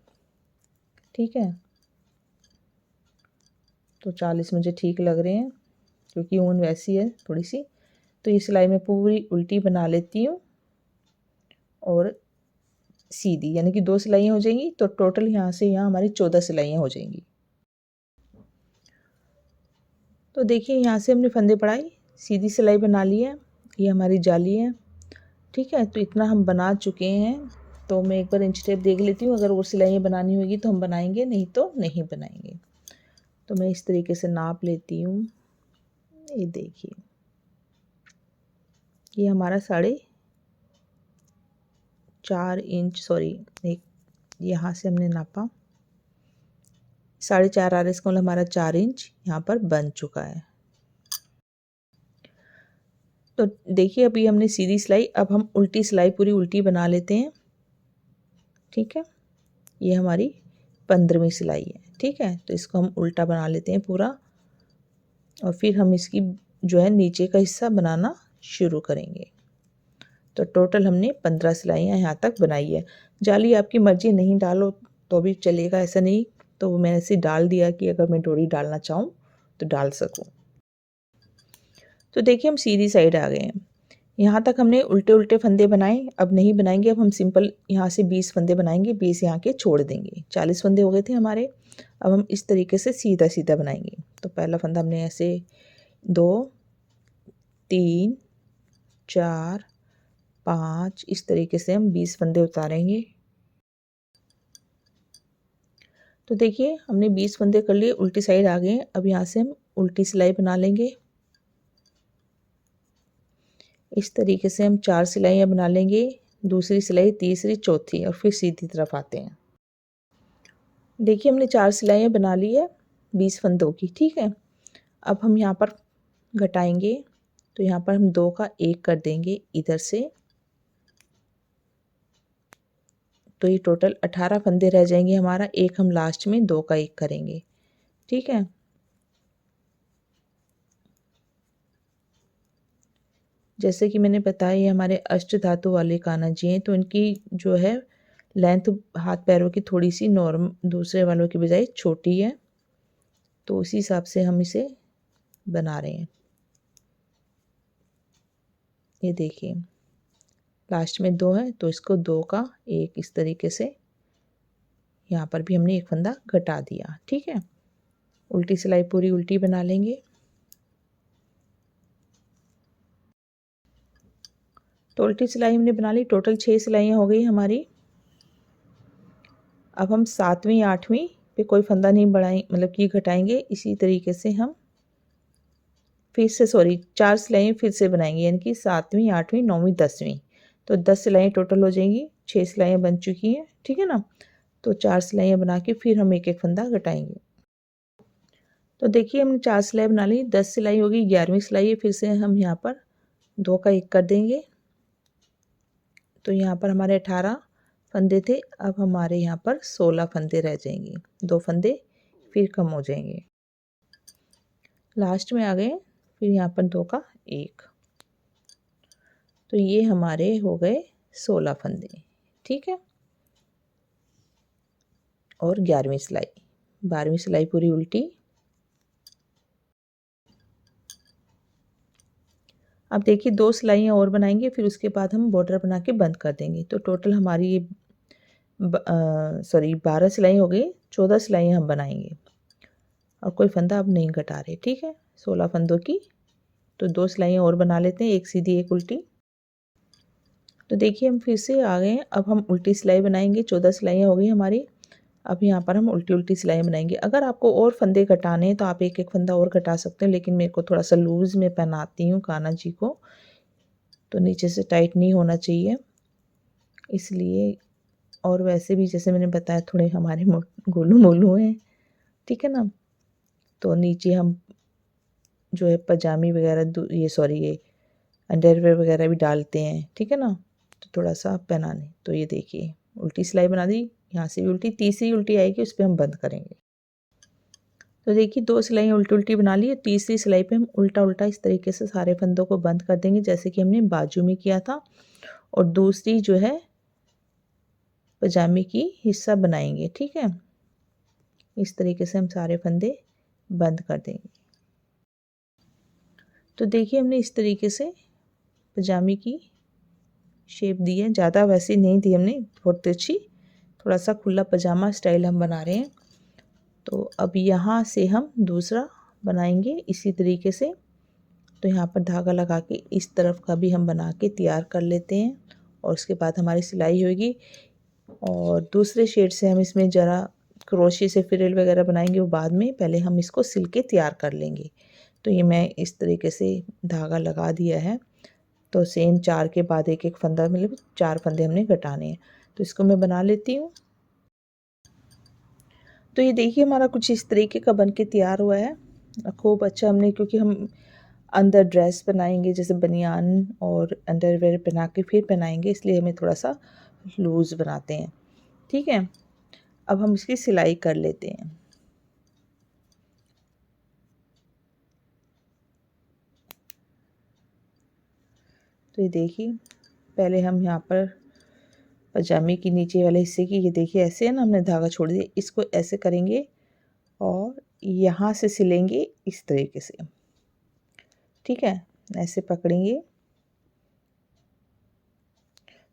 ठीक है। तो 40 मुझे ठीक लग रहे हैं, क्योंकि ऊन वैसी है थोड़ी सी। तो ये सिलाई मैं पूरी उल्टी बना लेती हूँ और सीधी, यानी कि 2 सिलाइयाँ हो जाएंगी। तो टोटल यहाँ से यहाँ हमारी 14 सिलाइयाँ हो जाएंगी। तो देखिए यहाँ से हमने फंदे बढ़ाई, सीधी सिलाई बना ली है, ये हमारी जाली है, ठीक है। तो इतना हम बना चुके हैं। तो मैं एक बार इंच टेप देख लेती हूँ, अगर और सिलाइयाँ बनानी होगी तो हम बनाएंगे, नहीं तो नहीं बनाएंगे। तो मैं इस तरीके से नाप लेती हूँ। ये देखिए, ये हमारा 4.5 इंच, सॉरी, एक यहाँ से हमने नापा 4.5 आ रहा है, इसका मतलब हमारा 4 इंच यहाँ पर बन चुका है। तो देखिए अभी हमने सीधी सिलाई, अब हम उल्टी सिलाई पूरी उल्टी बना लेते हैं, ठीक है। ये हमारी 15वीं सिलाई है, ठीक है। तो इसको हम उल्टा बना लेते हैं पूरा, और फिर हम इसकी जो है नीचे का हिस्सा बनाना शुरू करेंगे। तो टोटल हमने 15 सिलाइयाँ यहाँ तक बनाई है। जाली आपकी मर्जी, नहीं डालो तो भी चलेगा, ऐसा नहीं। तो मैंने ऐसे डाल दिया कि अगर मैं डोरी डालना चाहूँ तो डाल सकूँ। तो देखिए हम सीधी साइड आ गए हैं। यहाँ तक हमने उल्टे उल्टे फंदे बनाए, अब नहीं बनाएंगे। अब हम सिंपल यहाँ से 20 फंदे बनाएंगे, 20 यहाँ के छोड़ देंगे। 40 फंदे हो गए थे हमारे। अब हम इस तरीके से सीधा सीधा बनाएंगे। तो पहला फंदा हमने ऐसे 2 3 4 5, इस तरीके से हम 20 फंदे उतारेंगे। तो देखिए हमने 20 फंदे कर लिए, उल्टी साइड आ गए। अब यहाँ से हम उल्टी सिलाई बना लेंगे। इस तरीके से हम 4 सिलाइयाँ बना लेंगे, दूसरी सिलाई, तीसरी, चौथी और फिर सीधी तरफ आते हैं। देखिए हमने 4 सिलाइयाँ बना ली है 20 फंदों की, ठीक है। अब हम यहाँ पर घटाएंगे, तो यहाँ पर हम 2 का 1 कर देंगे इधर से, तो ये टोटल 18 फंदे रह जाएंगे हमारा। एक हम लास्ट में 2 का 1 करेंगे, ठीक है। जैसे कि मैंने बताया ये हमारे अष्ट धातु वाले कान्हा जी हैं, तो इनकी जो है लेंथ हाथ पैरों की थोड़ी सी नॉर्म दूसरे वालों की बजाय छोटी है, तो उसी हिसाब से हम इसे बना रहे हैं। ये देखिए लास्ट में 2 है, तो इसको 2 का 1 इस तरीके से यहाँ पर भी हमने एक फंदा घटा दिया, ठीक है। उल्टी सिलाई पूरी उल्टी बना लेंगे। तो उल्टी सिलाई हमने बना ली, टोटल 6 सिलाइयाँ हो गई हमारी। अब हम 7वीं 8वीं पे कोई फंदा नहीं बढ़ाएं, मतलब कि घटाएंगे। इसी तरीके से हम फिर से 4 सिलाइयाँ फिर से बनाएंगे, यानी कि 7वीं 8वीं 9वीं 10वीं, तो 10 सिलाइयाँ टोटल हो जाएंगी। 6 सिलाइयाँ बन चुकी हैं, ठीक है ना। तो 4 सिलाइयाँ बना के फिर हम एक एक फंदा घटाएंगे। तो देखिए हमने 4 सिलाई बना ली, 10 सिलाई होगी, 11वीं सिलाई है। फिर से हम यहाँ पर 2 का 1 कर देंगे, तो यहाँ पर हमारे 18 फंदे थे। अब हमारे यहाँ पर 16 फंदे रह जाएंगे, 2 फंदे फिर कम हो जाएंगे, लास्ट में आ गए। फिर यहाँ पर 2 का 1, तो ये हमारे हो गए 16 फंदे, ठीक है। और 11वीं सिलाई, 12वीं सिलाई पूरी उल्टी। अब देखिए 2 सिलाइयाँ और बनाएंगे, फिर उसके बाद हम बॉर्डर बना के बंद कर देंगे। तो टोटल हमारी ये 12 सिलाई हो गई, 14 सिलाइयाँ हम बनाएंगे और कोई फंदा अब नहीं घटा रहे, ठीक है। 16 फंदों की तो 2 सिलाइयाँ और बना लेते हैं, एक सीधी एक उल्टी। तो देखिए हम फिर से आ गए हैं। अब हम उल्टी सिलाई बनाएंगे, 14 सिलाइयाँ हो गई हमारी। अब यहाँ पर हम उल्टी उल्टी सिलाई बनाएंगे। अगर आपको और फंदे घटाने हैं तो आप एक एक फंदा और घटा सकते हैं, लेकिन मेरे को थोड़ा सा लूज़ में पहनाती हूँ कान्हा जी को, तो नीचे से टाइट नहीं होना चाहिए, इसलिए। और वैसे भी जैसे मैंने बताया थोड़े हमारे गोलू मोलू हैं, ठीक है ना। तो नीचे हम जो है पजामी वगैरह ये अंडरवेयर वगैरह भी डालते हैं, ठीक है ना। तो थोड़ा सा पहनाने, तो ये देखिए उल्टी सिलाई बना दी, यहाँ से भी उल्टी, तीसरी उल्टी आएगी उस पर हम बंद करेंगे। तो देखिए 2 सिलाइयाँ उल्टी उल्टी बना ली, तीसरी सिलाई पे हम उल्टा उल्टा इस तरीके से सारे फंदों को बंद कर देंगे, जैसे कि हमने बाजू में किया था। और दूसरी जो है पजामे की हिस्सा बनाएंगे, ठीक है। इस तरीके से हम सारे फंदे बंद कर देंगे। तो देखिए हमने इस तरीके से पजामे की शेप दी है, ज़्यादा वैसे नहीं दी हमने, बहुत अच्छी, थोड़ा सा खुला पजामा स्टाइल हम बना रहे हैं। तो अब यहाँ से हम दूसरा बनाएंगे इसी तरीके से। तो यहाँ पर धागा लगा के इस तरफ का भी हम बना के तैयार कर लेते हैं, और उसके बाद हमारी सिलाई होगी। और दूसरे शेड से हम इसमें ज़रा क्रोशे से फ्रिल वगैरह बनाएंगे, वो बाद में, पहले हम इसको सिल के तैयार कर लेंगे। तो ये मैं इस तरीके से धागा लगा दिया है। तो सेम 4 के बाद एक एक फंदा, मतलब 4 फंदे हमने घटाने हैं। तो इसको मैं बना लेती हूँ। तो ये देखिए हमारा कुछ इस तरीके का बन के तैयार हुआ है, खूब अच्छा हमने, क्योंकि हम अंदर ड्रेस बनाएंगे, जैसे बनियान और अंडरवेयर पहना के फिर पहनाएंगे, इसलिए हमें थोड़ा सा लूज़ बनाते हैं, ठीक है। अब हम इसकी सिलाई कर लेते हैं। तो ये देखिए पहले हम यहाँ पर पजामे की नीचे वाले हिस्से की, ये देखिए ऐसे है ना, हमने धागा छोड़ दिया, इसको ऐसे करेंगे और यहाँ से सिलेंगे इस तरीके से, ठीक है। ऐसे पकड़ेंगे,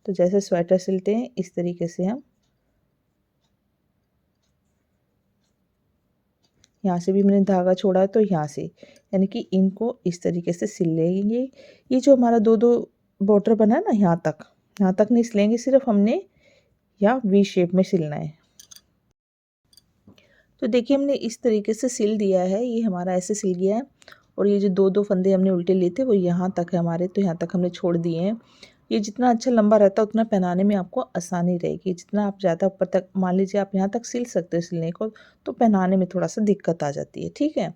तो जैसे स्वेटर सिलते हैं इस तरीके से हम यहाँ से भी मैंने धागा छोड़ा, तो यहाँ से, यानी कि इनको इस तरीके से सिल लेंगे। ये जो हमारा दो बॉर्डर बना है ना, यहाँ तक नहीं सिलेंगे, सिर्फ हमने या वी शेप में सिलना है। तो देखिए हमने इस तरीके से सिल दिया है, ये हमारा ऐसे सिल गया है। और ये जो दो दो फंदे हमने उल्टे लिए थे वो यहाँ तक है हमारे, तो यहाँ तक हमने छोड़ दिए हैं। ये जितना अच्छा लंबा रहता है उतना पहनाने में आपको आसानी रहेगी। जितना आप ज़्यादा ऊपर तक, मान लीजिए आप यहाँ तक सिल सकते हो सिलने को, तो पहनाने में थोड़ा सा दिक्कत आ जाती है। ठीक है,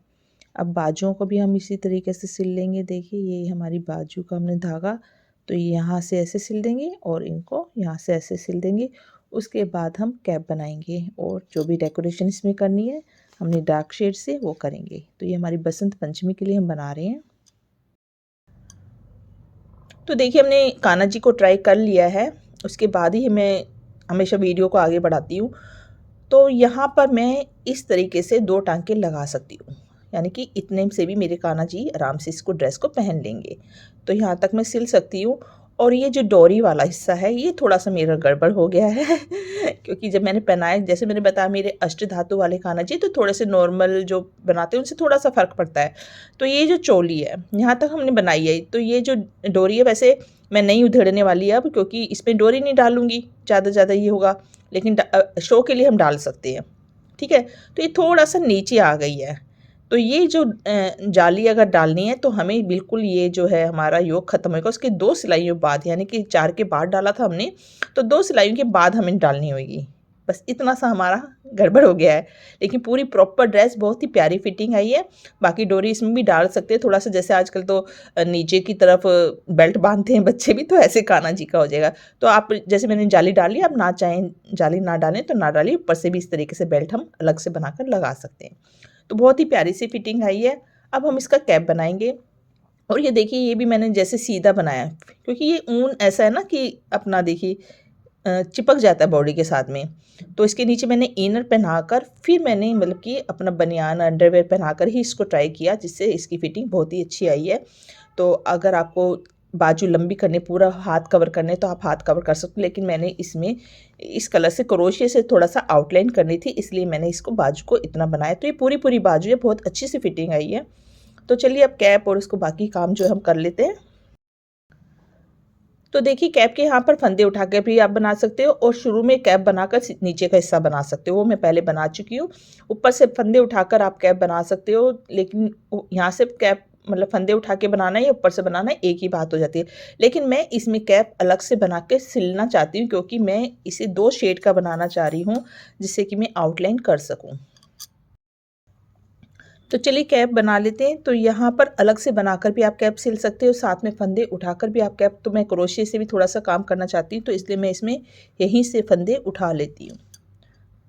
अब बाजुओं को भी हम इसी तरीके से सिल लेंगे। देखिए ये हमारी बाजू का हमने धागा, तो यहाँ से ऐसे सिल देंगे और इनको यहाँ से ऐसे सिल देंगे। उसके बाद हम कैप बनाएंगे और जो भी डेकोरेशन इसमें करनी है हमने डार्क शेड से वो करेंगे। तो ये हमारी बसंत पंचमी के लिए हम बना रहे हैं। तो देखिए हमने कान्हा जी को ट्राई कर लिया है, उसके बाद ही मैं हमेशा वीडियो को आगे बढ़ाती हूँ। तो यहाँ पर मैं इस तरीके से 2 टांके लगा सकती हूँ, यानी कि इतने से भी मेरे कान्हा जी आराम से इसको ड्रेस को पहन लेंगे। तो यहाँ तक मैं सिल सकती हूँ। और ये जो डोरी वाला हिस्सा है ये थोड़ा सा मेरा गड़बड़ हो गया है क्योंकि जब मैंने पहनाया, जैसे मैंने बताया मेरे अष्ट धातु वाले कान्हा जी तो थोड़े से नॉर्मल जो बनाते हैं उनसे थोड़ा सा फ़र्क पड़ता है। तो ये जो चोली है यहाँ तक हमने बनाई है, तो ये जो डोरी है वैसे मैं नहीं उधेड़ने वाली है अब, क्योंकि इसमें डोरी नहीं डालूंगी, ज़्यादा ये होगा, लेकिन शो के लिए हम डाल सकते हैं। ठीक है, तो ये थोड़ा सा नीचे आ गई है। तो ये जो जाली अगर डालनी है तो हमें बिल्कुल ये जो है हमारा योग ख़त्म होगा उसके 2 सिलाइयों बाद, यानी कि 4 के बाद डाला था हमने, तो 2 सिलाइयों के बाद हमें डालनी होगी। बस इतना सा हमारा गड़बड़ हो गया है, लेकिन पूरी प्रॉपर ड्रेस बहुत ही प्यारी फिटिंग आई है। बाकी डोरी इसमें भी डाल सकते हैं थोड़ा सा, जैसे आजकल तो नीचे की तरफ बेल्ट बांधते हैं बच्चे भी, तो ऐसे कान्हा जी का हो जाएगा। तो आप जैसे मैंने जाली डाली, आप ना चाहें जाली ना डालें तो ना डालिए, ऊपर से भी इस तरीके से बेल्ट हम अलग से बनाकर लगा सकते हैं। तो बहुत ही प्यारी सी फिटिंग आई है। अब हम इसका कैप बनाएंगे। और ये देखिए ये भी मैंने जैसे सीधा बनाया, क्योंकि ये ऊन ऐसा है ना कि अपना देखिए चिपक जाता है बॉडी के साथ में। तो इसके नीचे मैंने इनर पहनाकर फिर मैंने मतलब कि अपना बनियान अंडरवेयर पहनाकर ही इसको ट्राई किया, जिससे इसकी फिटिंग बहुत ही अच्छी आई है। तो अगर आपको बाजू लंबी करनी, पूरा हाथ कवर करने, तो आप हाथ कवर कर सकते हो, लेकिन मैंने इसमें इस कलर से क्रोशिया से थोड़ा सा आउटलाइन करनी थी, इसलिए मैंने इसको बाजू को इतना बनाया। तो ये पूरी बाजू है, बहुत अच्छी सी फिटिंग आई है। तो चलिए अब कैप और उसको बाकी काम जो हम कर लेते हैं। तो देखिए कैप के यहाँ पर फंदे उठा कर भी आप बना सकते हो, और शुरू में कैप बनाकर नीचे का हिस्सा बना सकते हो, वो मैं पहले बना चुकी हूँ। ऊपर से फंदे उठाकर आप कैप बना सकते हो, लेकिन यहाँ से कैप मतलब फंदे उठा के बनाना है या ऊपर से बनाना है एक ही बात हो जाती है। लेकिन मैं इसमें कैप अलग से बना के सिलना चाहती हूँ, क्योंकि मैं इसे 2 शेड का बनाना चाह रही हूँ, जिससे कि मैं आउटलाइन कर सकूँ। तो चलिए कैप बना लेते हैं। तो यहाँ पर अलग से बनाकर भी आप कैप सिल सकते हो, साथ में फंदे उठाकर भी आप कैप, तो मैं क्रोशिया से भी थोड़ा सा काम करना चाहती हूँ, तो इसलिए मैं इसमें यहीं से फंदे उठा लेती हूँ।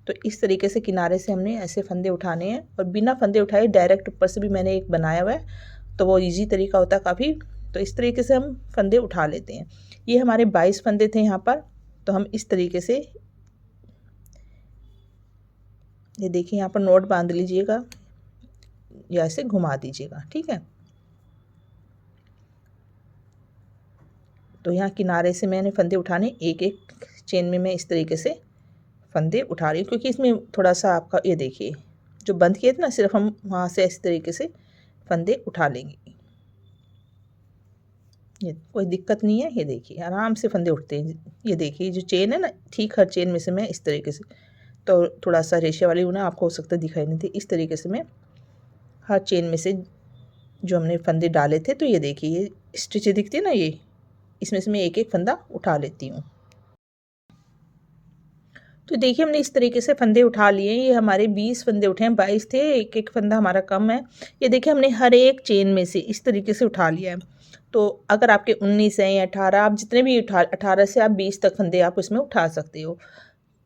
तो इस तरीके से किनारे से हमने ऐसे फंदे उठाने हैं, और बिना फंदे उठाए डायरेक्ट ऊपर से भी मैंने एक बनाया हुआ है, तो वो ईजी तरीका होता है काफ़ी। तो इस तरीके से हम फंदे उठा लेते हैं। ये हमारे 22 फंदे थे यहाँ पर, तो हम इस तरीके से, ये देखिए यहाँ पर नोट बांध लीजिएगा या ऐसे घुमा दीजिएगा। ठीक है, तो यहाँ किनारे से मैंने फंदे उठाने, एक एक चेन में मैं इस तरीके से फंदे उठा रही हूँ, क्योंकि इसमें थोड़ा सा आपका, ये देखिए जो बंद किए थे ना, सिर्फ हम वहाँ से इस तरीके से फंदे उठा लेंगे। ये कोई दिक्कत नहीं है, ये देखिए आराम से फंदे उठते हैं। ये देखिए जो चेन है ना, ठीक हर चेन में से मैं इस तरीके से, तो थोड़ा सा रेशे वाली ऊन है, आपको हो सकता है दिखाई नहीं थी, इस तरीके से मैं हर चेन में से जो हमने फंदे डाले थे, तो ये देखिए ये स्टिच दिखती है ना, ये इसमें से मैं एक एक फंदा उठा लेती हूँ। तो देखिए हमने इस तरीके से फंदे उठा लिए। ये हमारे 20 फंदे उठे हैं, 22 थे, एक एक फंदा हमारा कम है। ये देखिए हमने हर एक चेन में से इस तरीके से उठा लिया है। तो अगर आपके 19 हैं या 18, आप जितने भी 18 से आप 20 तक फंदे आप उसमें उठा सकते हो।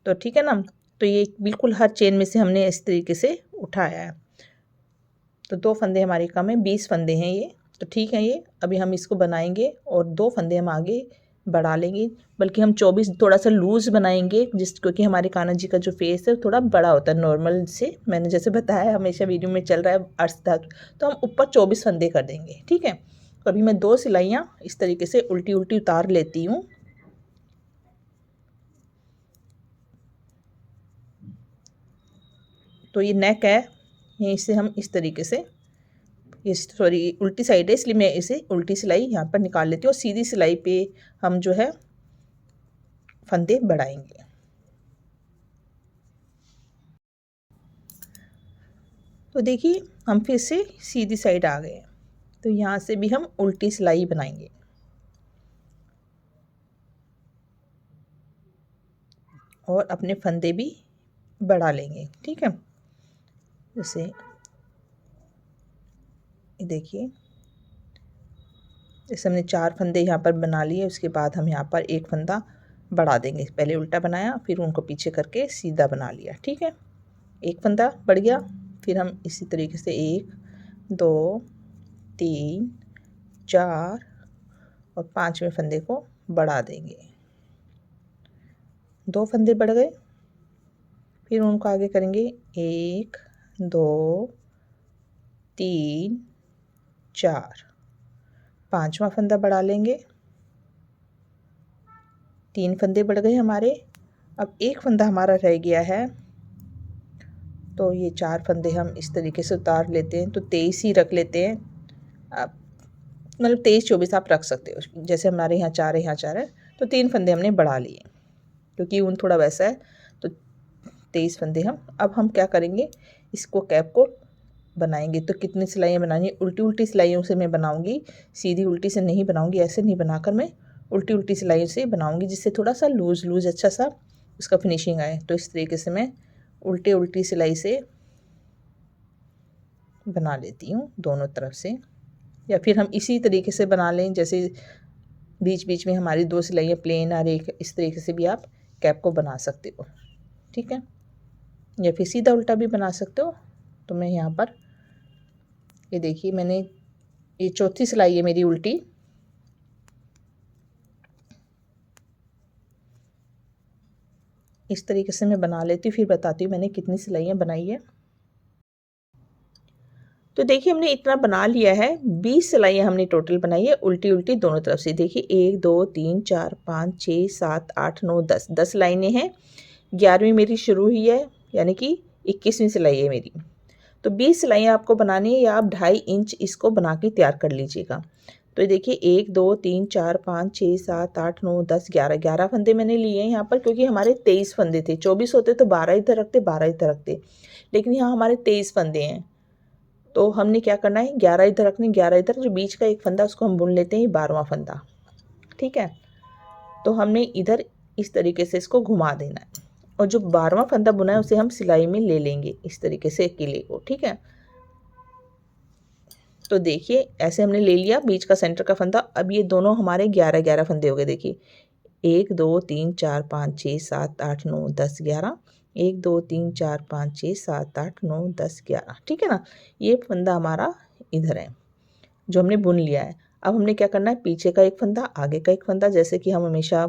तो ठीक है ना, तो ये बिल्कुल हर चेन में से हमने इस तरीके से उठाया है। तो 2 फंदे हमारे कम है, 20 फंदे हैं ये, तो ठीक है। ये अभी हम इसको बनाएंगे और 2 फंदे हम आगे बढ़ा लेंगे, बल्कि हम 24 थोड़ा सा लूज़ बनाएंगे, क्योंकि हमारे कान्हा जी का जो फेस है थोड़ा बड़ा होता है नॉर्मल से, मैंने जैसे बताया हमेशा वीडियो में चल रहा है अर्धधातु, तो हम ऊपर 24 फंदे कर देंगे। ठीक है, तो अभी मैं 2 सिलाइयाँ इस तरीके से उल्टी उल्टी उतार लेती हूँ। तो ये नेक है, यहीं से हम इस तरीके से ये सॉरी उल्टी साइड है, इसलिए मैं इसे उल्टी सिलाई यहाँ पर निकाल लेती हूँ और सीधी सिलाई पे हम जो है फंदे बढ़ाएंगे। तो देखिए हम फिर से सीधी साइड आ गए, तो यहाँ से भी हम उल्टी सिलाई बनाएंगे और अपने फंदे भी बढ़ा लेंगे। ठीक है, जैसे ये देखिए, जैसे हमने 4 फंदे यहाँ पर बना लिए, उसके बाद हम यहाँ पर एक फंदा बढ़ा देंगे। पहले उल्टा बनाया, फिर उनको पीछे करके सीधा बना लिया। ठीक है, एक फंदा बढ़ गया, फिर हम इसी तरीके से 1 2 3 4 और 5वें फंदे को बढ़ा देंगे। 2 फंदे बढ़ गए, फिर उनको आगे करेंगे 1 2 3 4, 5वां फंदा बढ़ा लेंगे। 3 फंदे बढ़ गए हमारे। अब एक फंदा हमारा रह गया है, तो ये 4 फंदे हम इस तरीके से उतार लेते हैं। तो 23 ही रख लेते हैं, आप मतलब 23-24 आप रख सकते हो। जैसे हमारे यहाँ 4 है, यहाँ 4 है, तो 3 फंदे हमने बढ़ा लिए क्योंकि ऊन थोड़ा वैसा है। तो 23 फंदे अब हम क्या करेंगे, इसको कैप को बनाएंगे। तो कितनी सिलाइयाँ बनानी है, उल्टी उल्टी सिलाइयों से मैं बनाऊंगी, सीधी उल्टी से नहीं बनाऊंगी। ऐसे नहीं बनाकर मैं उल्टी उल्टी सिलाइयों से बनाऊंगी, जिससे थोड़ा सा लूज लूज अच्छा सा उसका फिनिशिंग आए। तो इस तरीके से मैं उल्टे उल्टी सिलाई से बना लेती हूँ दोनों तरफ से, या फिर हम इसी तरीके से बना लें, जैसे बीच बीच में हमारी 2 सिलाइयाँ प्लेन आ रही, इस तरीके से भी आप कैप को बना सकते हो। ठीक है, या फिर सीधा उल्टा भी बना सकते हो। तो मैं यहाँ पर ये देखिए, मैंने ये चौथी सिलाई है मेरी उल्टी। इस तरीके से मैं बना लेती हूँ, फिर बताती हूँ मैंने कितनी सिलाइयाँ बनाई है। तो देखिए हमने इतना बना लिया है, 20 सिलाइयाँ हमने टोटल बनाई है उल्टी उल्टी दोनों तरफ से। देखिए 1 2 3 4 5 6 7 8 9 10 लाइनें हैं। 11वीं मेरी शुरू हुई है, यानी कि 21वीं सिलाई है मेरी। तो 20 सिलाइयाँ आपको बनानी है, या आप 2.5 इंच इसको बना के तैयार कर लीजिएगा। तो ये देखिए 1 2 3 4 5 6 7 8 9 10 11 फंदे मैंने लिए हैं यहाँ पर, क्योंकि हमारे 23 फंदे थे। 24 होते तो 12 इधर रखते, 12 इधर रखते, लेकिन यहाँ हमारे 23 फंदे हैं। तो हमने क्या करना है, 11 इधर रखने, 11 इधर, जो बीच का एक फंदा उसको हम बुन लेते हैं 12वां फंदा। ठीक है, तो हमने इधर इस तरीके से इसको घुमा देना है, और जो 12वां फंदा बुना है उसे हम सिलाई में ले लेंगे इस तरीके से किले को। ठीक है, तो देखिए ऐसे हमने ले लिया बीच का सेंटर का फंदा। अब ये दोनों हमारे 11 फंदे हो गए। देखिए 1 2 3 4 5 6 7 8 9 10 11, 1 2 3 4 5 6 7 8 9 10 11। ठीक है ना, ये फंदा हमारा इधर है जो हमने बुन लिया है। अब हमने क्या करना है, पीछे का एक फंदा, आगे का एक फंदा, जैसे कि हम हमेशा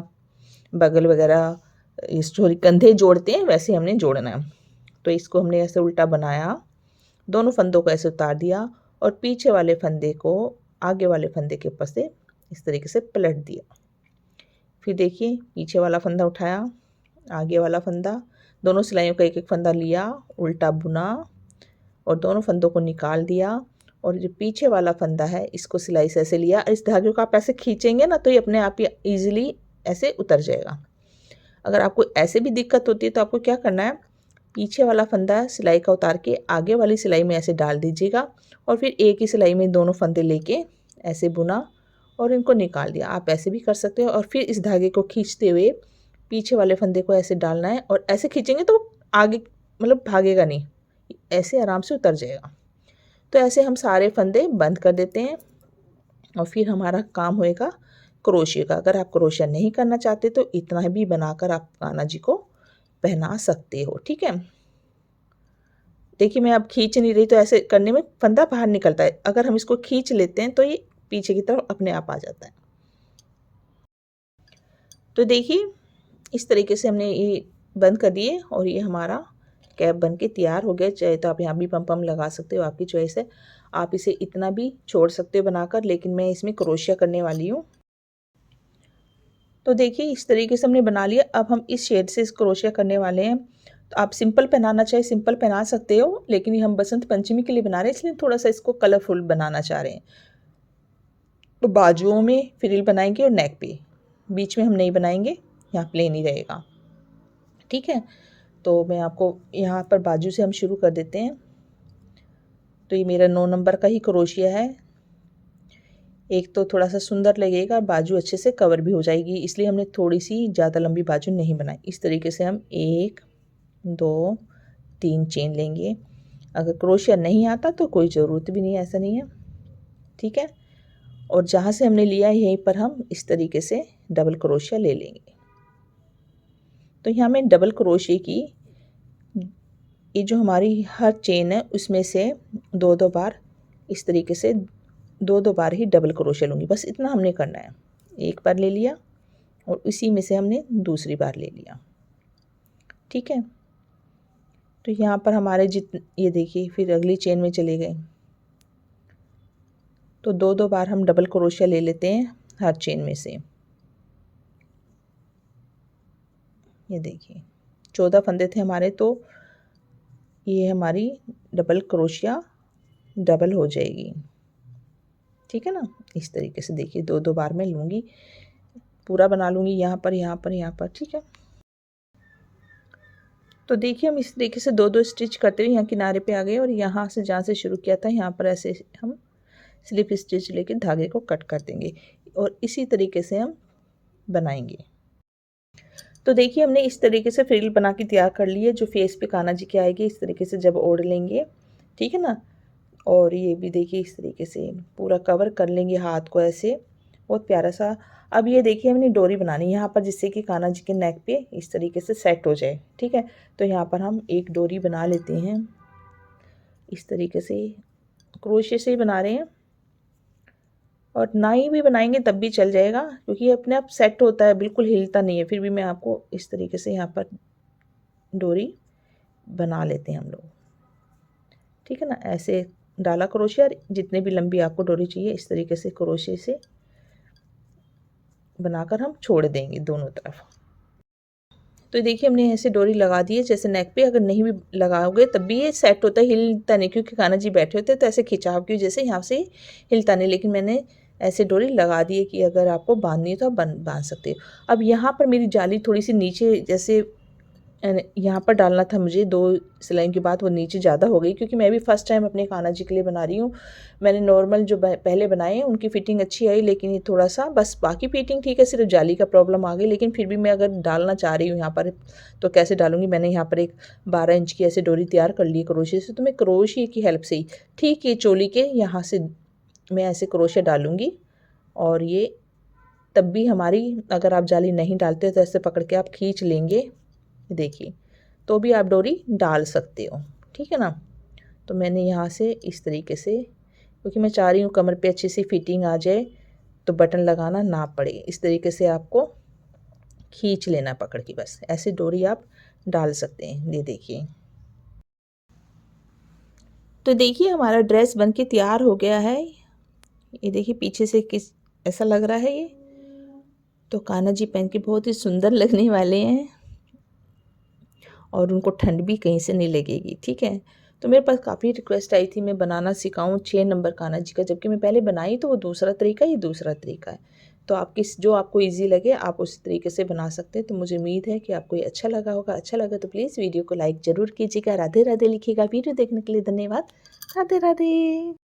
बगल वगैरह इस जो कंधे जोड़ते हैं वैसे हमने जोड़ना है। तो इसको हमने ऐसे उल्टा बनाया, दोनों फंदों को ऐसे उतार दिया और पीछे वाले फंदे को आगे वाले फंदे के ऊपर से इस तरीके से पलट दिया। फिर देखिए पीछे वाला फंदा उठाया, आगे वाला फंदा, दोनों सिलाइयों का एक एक फंदा लिया, उल्टा बुना और दोनों फंदों को निकाल दिया। और जो पीछे वाला फंदा है इसको सिलाई से ऐसे लिया। इस धागे को आप ऐसे खींचेंगे ना तो ये अपने आप ही ईजिली ऐसे उतर जाएगा। अगर आपको ऐसे भी दिक्कत होती है तो आपको क्या करना है, पीछे वाला फंदा सिलाई का उतार के आगे वाली सिलाई में ऐसे डाल दीजिएगा, और फिर एक ही सिलाई में दोनों फंदे लेके ऐसे बुना और इनको निकाल दिया। आप ऐसे भी कर सकते हो, और फिर इस धागे को खींचते हुए पीछे वाले फंदे को ऐसे डालना है, और ऐसे खींचेंगे तो आगे मतलब भागेगा नहीं, ऐसे आराम से उतर जाएगा। तो ऐसे हम सारे फंदे बंद कर देते हैं, और फिर हमारा काम होएगा क्रोशिया का। अगर आप क्रोशिया नहीं करना चाहते तो इतना भी बनाकर आप कान्हा जी को पहना सकते हो। ठीक है, देखिए मैं अब खींच नहीं रही, तो ऐसे करने में फंदा बाहर निकलता है। अगर हम इसको खींच लेते हैं तो ये पीछे की तरफ अपने आप आ जाता है। तो देखिए इस तरीके से हमने ये बंद कर दिए, और ये हमारा कैप बन के तैयार हो गया। चाहे तो आप यहाँ भी पम पम लगा सकते हो, आपकी चॉइस है। आप इसे इतना भी छोड़ सकते हो बनाकर, लेकिन मैं इसमें क्रोशिया करने वाली हूँ। तो देखिए इस तरीके से हमने बना लिया। अब हम इस शेड से इस क्रोशिया करने वाले हैं। तो आप सिंपल पहनाना चाहे सिंपल पहना सकते हो, लेकिन ये हम बसंत पंचमी के लिए बना रहे हैं इसलिए थोड़ा सा इसको कलरफुल बनाना चाह रहे हैं। तो बाजुओं में फ्रिल बनाएंगे और नेक पे, बीच में हम नहीं बनाएंगे, यहाँ प्लेन ही रहेगा। ठीक है, तो मैं आपको यहाँ पर बाजू से हम शुरू कर देते हैं। तो ये मेरा 9 नंबर का ही क्रोशिया है। एक तो थोड़ा सा सुंदर लगेगा, बाजू अच्छे से कवर भी हो जाएगी, इसलिए हमने थोड़ी सी ज़्यादा लंबी बाजू नहीं बनाई। इस तरीके से हम 1 2 3 चेन लेंगे। अगर क्रोशिया नहीं आता तो कोई ज़रूरत भी नहीं है, ऐसा नहीं है। ठीक है, और जहाँ से हमने लिया यहीं पर हम इस तरीके से डबल क्रोशिया ले लेंगे। तो यहाँ मैं डबल क्रोशिया की ये जो हमारी हर चेन है उसमें से 2-2 बार इस तरीके से 2-2 बार ही डबल क्रोशिया लूँगी, बस इतना हमने करना है। एक बार ले लिया और इसी में से हमने दूसरी बार ले लिया। ठीक है, तो यहाँ पर हमारे ये देखिए फिर अगली चेन में चले गए। तो 2-2 बार हम डबल क्रोशिया ले लेते हैं हर चेन में से। ये देखिए 14 फंदे थे हमारे, तो ये हमारी डबल क्रोशिया डबल हो जाएगी। ठीक है ना, इस तरीके से देखिए 2-2 बार मैं लूँगी, पूरा बना लूँगी यहाँ पर यहाँ पर यहाँ पर। ठीक है, तो देखिए हम इस तरीके से 2-2 स्टिच करते हुए यहाँ किनारे पे आ गए और यहाँ से जहाँ से शुरू किया था यहाँ पर ऐसे हम स्लिप स्टिच लेके धागे को कट कर देंगे और इसी तरीके से हम बनाएंगे। तो देखिए हमने इस तरीके से फ्रिल बना के तैयार कर ली है, जो फेस पे कान्हा जी के आएगी। इस तरीके से जब ओढ़ लेंगे, ठीक है ना, और ये भी देखिए इस तरीके से पूरा कवर कर लेंगे हाथ को ऐसे, बहुत प्यारा सा। अब ये देखिए हमने डोरी बनानी यहाँ पर, जिससे कि कान्हा जी के नेक पे इस तरीके से सेट हो जाए। ठीक है, तो यहाँ पर हम एक डोरी बना लेते हैं, इस तरीके से क्रोशे से ही बना रहे हैं, और नाई भी बनाएंगे तब भी चल जाएगा क्योंकि ये अपने आप सेट होता है, बिल्कुल हिलता नहीं है। फिर भी मैं आपको इस तरीके से यहाँ पर डोरी बना लेते हैं हम लोग। ठीक है ना, ऐसे डाला क्रोशिया, जितने भी लंबी आपको डोरी चाहिए इस तरीके से क्रोशिया से बनाकर हम छोड़ देंगे दोनों तरफ। तो देखिए हमने ऐसे डोरी लगा दी है जैसे नेक पे। अगर नहीं भी लगाओगे तब भी ये सेट होता है, हिलता नहीं, क्योंकि कान्हा जी बैठे होते हैं तो ऐसे खिंचाव की वजह से यहाँ से हिलता नहीं। लेकिन मैंने ऐसे डोरी लगा दी है कि अगर आपको बांधनी है तो आप बांध सकते हो। अब यहाँ पर मेरी जाली थोड़ी सी नीचे, जैसे यहाँ पर डालना था मुझे 2 सिलाई के बाद, वो नीचे ज़्यादा हो गई क्योंकि मैं भी फर्स्ट टाइम अपने कान्हा जी के लिए बना रही हूँ। मैंने नॉर्मल जो पहले बनाए हैं उनकी फ़िटिंग अच्छी आई, लेकिन ये थोड़ा सा बस बाकी फ़िटिंग ठीक है, सिर्फ जाली का प्रॉब्लम आ गई। लेकिन फिर भी मैं अगर डालना चाह रही हूँ यहाँ पर तो कैसे डालूँगी। मैंने यहाँ पर एक 12 इंच की ऐसे डोरी तैयार कर ली क्रोशिया से। तो मैं क्रोशिया की हेल्प से ही ठीक ये चोली के यहाँ से मैं ऐसे क्रोशिया डालूँगी, और ये तब भी हमारी, अगर आप जाली नहीं डालते तो ऐसे पकड़ के आप खींच लेंगे, देखिए, तो भी आप डोरी डाल सकते हो। ठीक है ना, तो मैंने यहाँ से इस तरीके से, क्योंकि मैं चाह रही हूँ कमर पे अच्छी सी फिटिंग आ जाए तो बटन लगाना ना पड़े, इस तरीके से आपको खींच लेना पकड़ के, बस ऐसे डोरी आप डाल सकते हैं। ये देखिए, तो देखिए हमारा ड्रेस बन के तैयार हो गया है। ये देखिए पीछे से किस ऐसा लग रहा है ये, तो कान्हा जी पहन के बहुत ही सुंदर लगने वाले हैं और उनको ठंड भी कहीं से नहीं लगेगी। ठीक है, तो मेरे पास काफ़ी रिक्वेस्ट आई थी मैं बनाना सिखाऊं 6 नंबर कान्हा जी का, जबकि मैं पहले बनाई तो वो दूसरा तरीका, ये दूसरा तरीका है। तो आप जो आपको इजी लगे आप उस तरीके से बना सकते हैं। तो मुझे उम्मीद है कि आपको ये अच्छा लगा होगा। अच्छा लगा तो प्लीज़ वीडियो को लाइक ज़रूर कीजिएगा, राधे राधे लिखिएगा। वीडियो देखने के लिए धन्यवाद। राधे राधे।